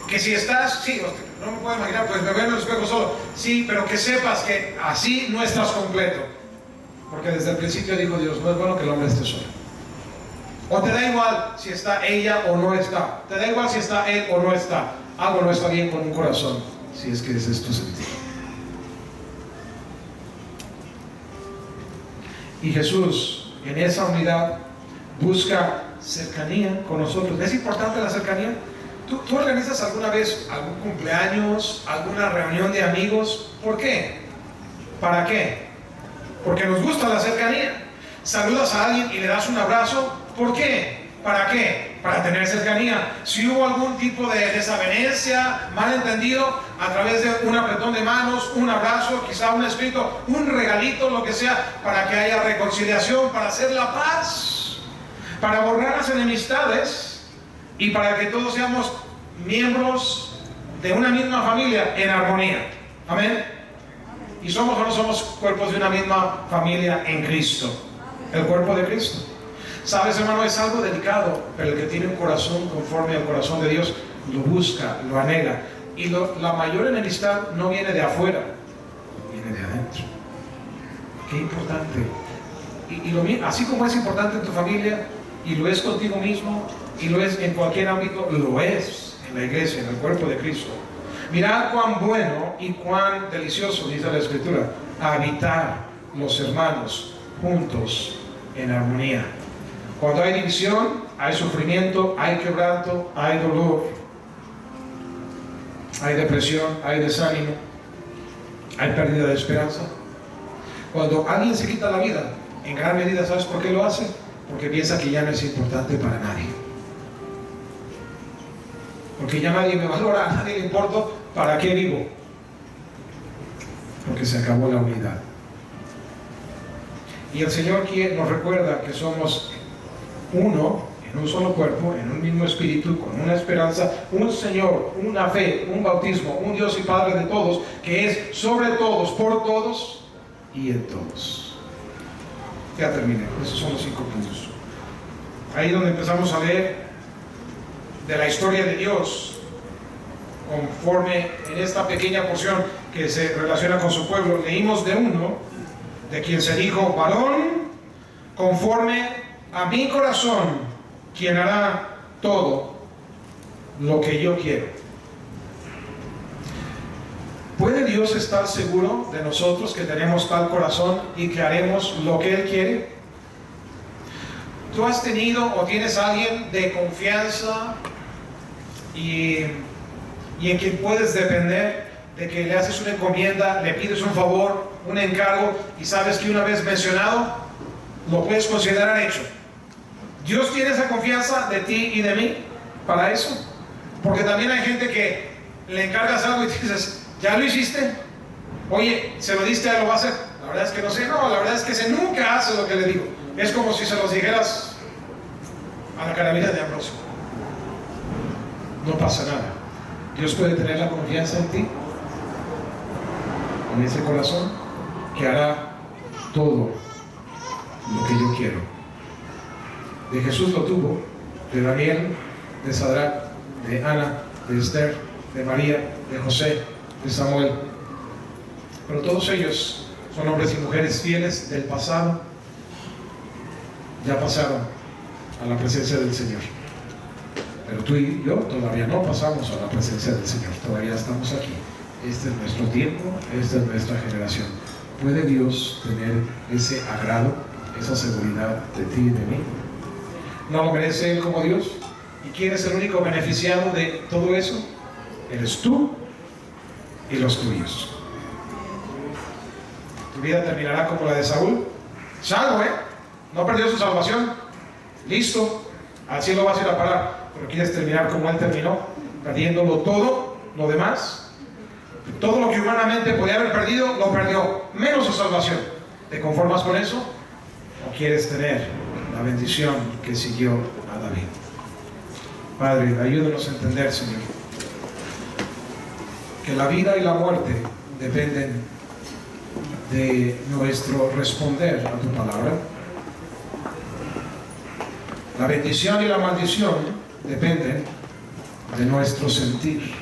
Que si estás, sí, no me puedo imaginar, pues me veo en el espejo solo. Sí, pero que sepas que así no estás completo. Porque desde el principio dijo Dios: no es bueno que el hombre esté solo. O te da igual si está ella o no está. Te da igual si está él o no está. Algo no está bien con un corazón, si es que ese es tu sentido. Y Jesús, en esa unidad, busca cercanía con nosotros. ¿Es importante la cercanía? ¿Tú organizas alguna vez algún cumpleaños, alguna reunión de amigos? ¿Por qué? ¿Para qué? Porque nos gusta la cercanía. Saludas a alguien y le das un abrazo. ¿Por qué? ¿Para qué? Para tener cercanía. Si hubo algún tipo de desavenencia, malentendido, a través de un apretón de manos, un abrazo, quizá un escrito, un regalito, lo que sea, para que haya reconciliación, para hacer la paz, para borrar las enemistades y para que todos seamos miembros de una misma familia en armonía. Amén. ¿Y somos o no somos cuerpos de una misma familia en Cristo? El cuerpo de Cristo. Sabes, hermano, es algo delicado, pero el que tiene un corazón conforme al corazón de Dios lo busca, lo anhela. Y la mayor enemistad no viene de afuera, viene de adentro. Qué importante. Así como es importante en tu familia, y lo es contigo mismo, y lo es en cualquier ámbito, lo es en la iglesia, en el cuerpo de Cristo. Mirad cuán bueno y cuán delicioso, dice la Escritura, habitar los hermanos juntos en armonía. Cuando hay división, hay sufrimiento, hay quebranto, hay dolor, hay depresión, hay desánimo, hay pérdida de esperanza. Cuando alguien se quita la vida, en gran medida, ¿sabes por qué lo hace? Porque piensa que ya no es importante para nadie. Porque ya nadie me valora, a nadie le importa, ¿para qué vivo? Porque se acabó la unidad. Y el Señor nos recuerda que somos uno, en un solo cuerpo, en un mismo espíritu, con una esperanza, un Señor, una fe, un bautismo, un Dios y Padre de todos, que es sobre todos, por todos y en todos. Ya terminé, esos son los 5 puntos. Ahí donde empezamos a leer de la historia de Dios, conforme en esta pequeña porción que se relaciona con su pueblo, leímos de uno, de quien se dijo, varón, conforme a mi corazón, quien hará todo lo que yo quiero. ¿Puede Dios estar seguro de nosotros que tenemos tal corazón y que haremos lo que Él quiere? ¿Tú has tenido o tienes a alguien de confianza y en quien puedes depender, de que le haces una encomienda, le pides un favor, un encargo y sabes que una vez mencionado lo puedes considerar hecho? ¿Dios tiene esa confianza de ti y de mí para eso? Porque también hay gente que le encargas algo y dices, ¿ya lo hiciste? Oye, ¿se lo diste? ¿Ya lo va a hacer? La verdad es que no sé. No, la verdad es que ese nunca hace lo que le digo. Es como si se los dijeras a la caramita de Ambrosio. No pasa nada. Dios puede tener la confianza en ti, en ese corazón, que hará todo lo que yo quiero. De Jesús lo tuvo, de Daniel, de Sadrach, de Ana, de Esther, de María, de José, de Samuel. Pero todos ellos son hombres y mujeres fieles del pasado, ya pasaron a la presencia del Señor. Pero tú y yo todavía no pasamos a la presencia del Señor, todavía estamos aquí. Este es nuestro tiempo, esta es nuestra generación. ¿Puede Dios tener ese agrado, esa seguridad de ti y de mí? ¿No lo merece Él como Dios? ¿Y quién es el único beneficiado de todo eso? Eres tú y los tuyos. Tu vida terminará como la de Saúl. Salvo, no perdió su salvación. Listo, al cielo vas a ir a parar. Pero quieres terminar como él terminó, perdiéndolo todo, lo demás. Todo lo que humanamente podía haber perdido, lo perdió, menos su salvación. ¿Te conformas con eso? ¿O quieres tener la bendición que siguió a David? Padre, ayúdanos a entender, Señor, que la vida y la muerte dependen de nuestro responder a tu palabra. La bendición y la maldición dependen de nuestro sentir.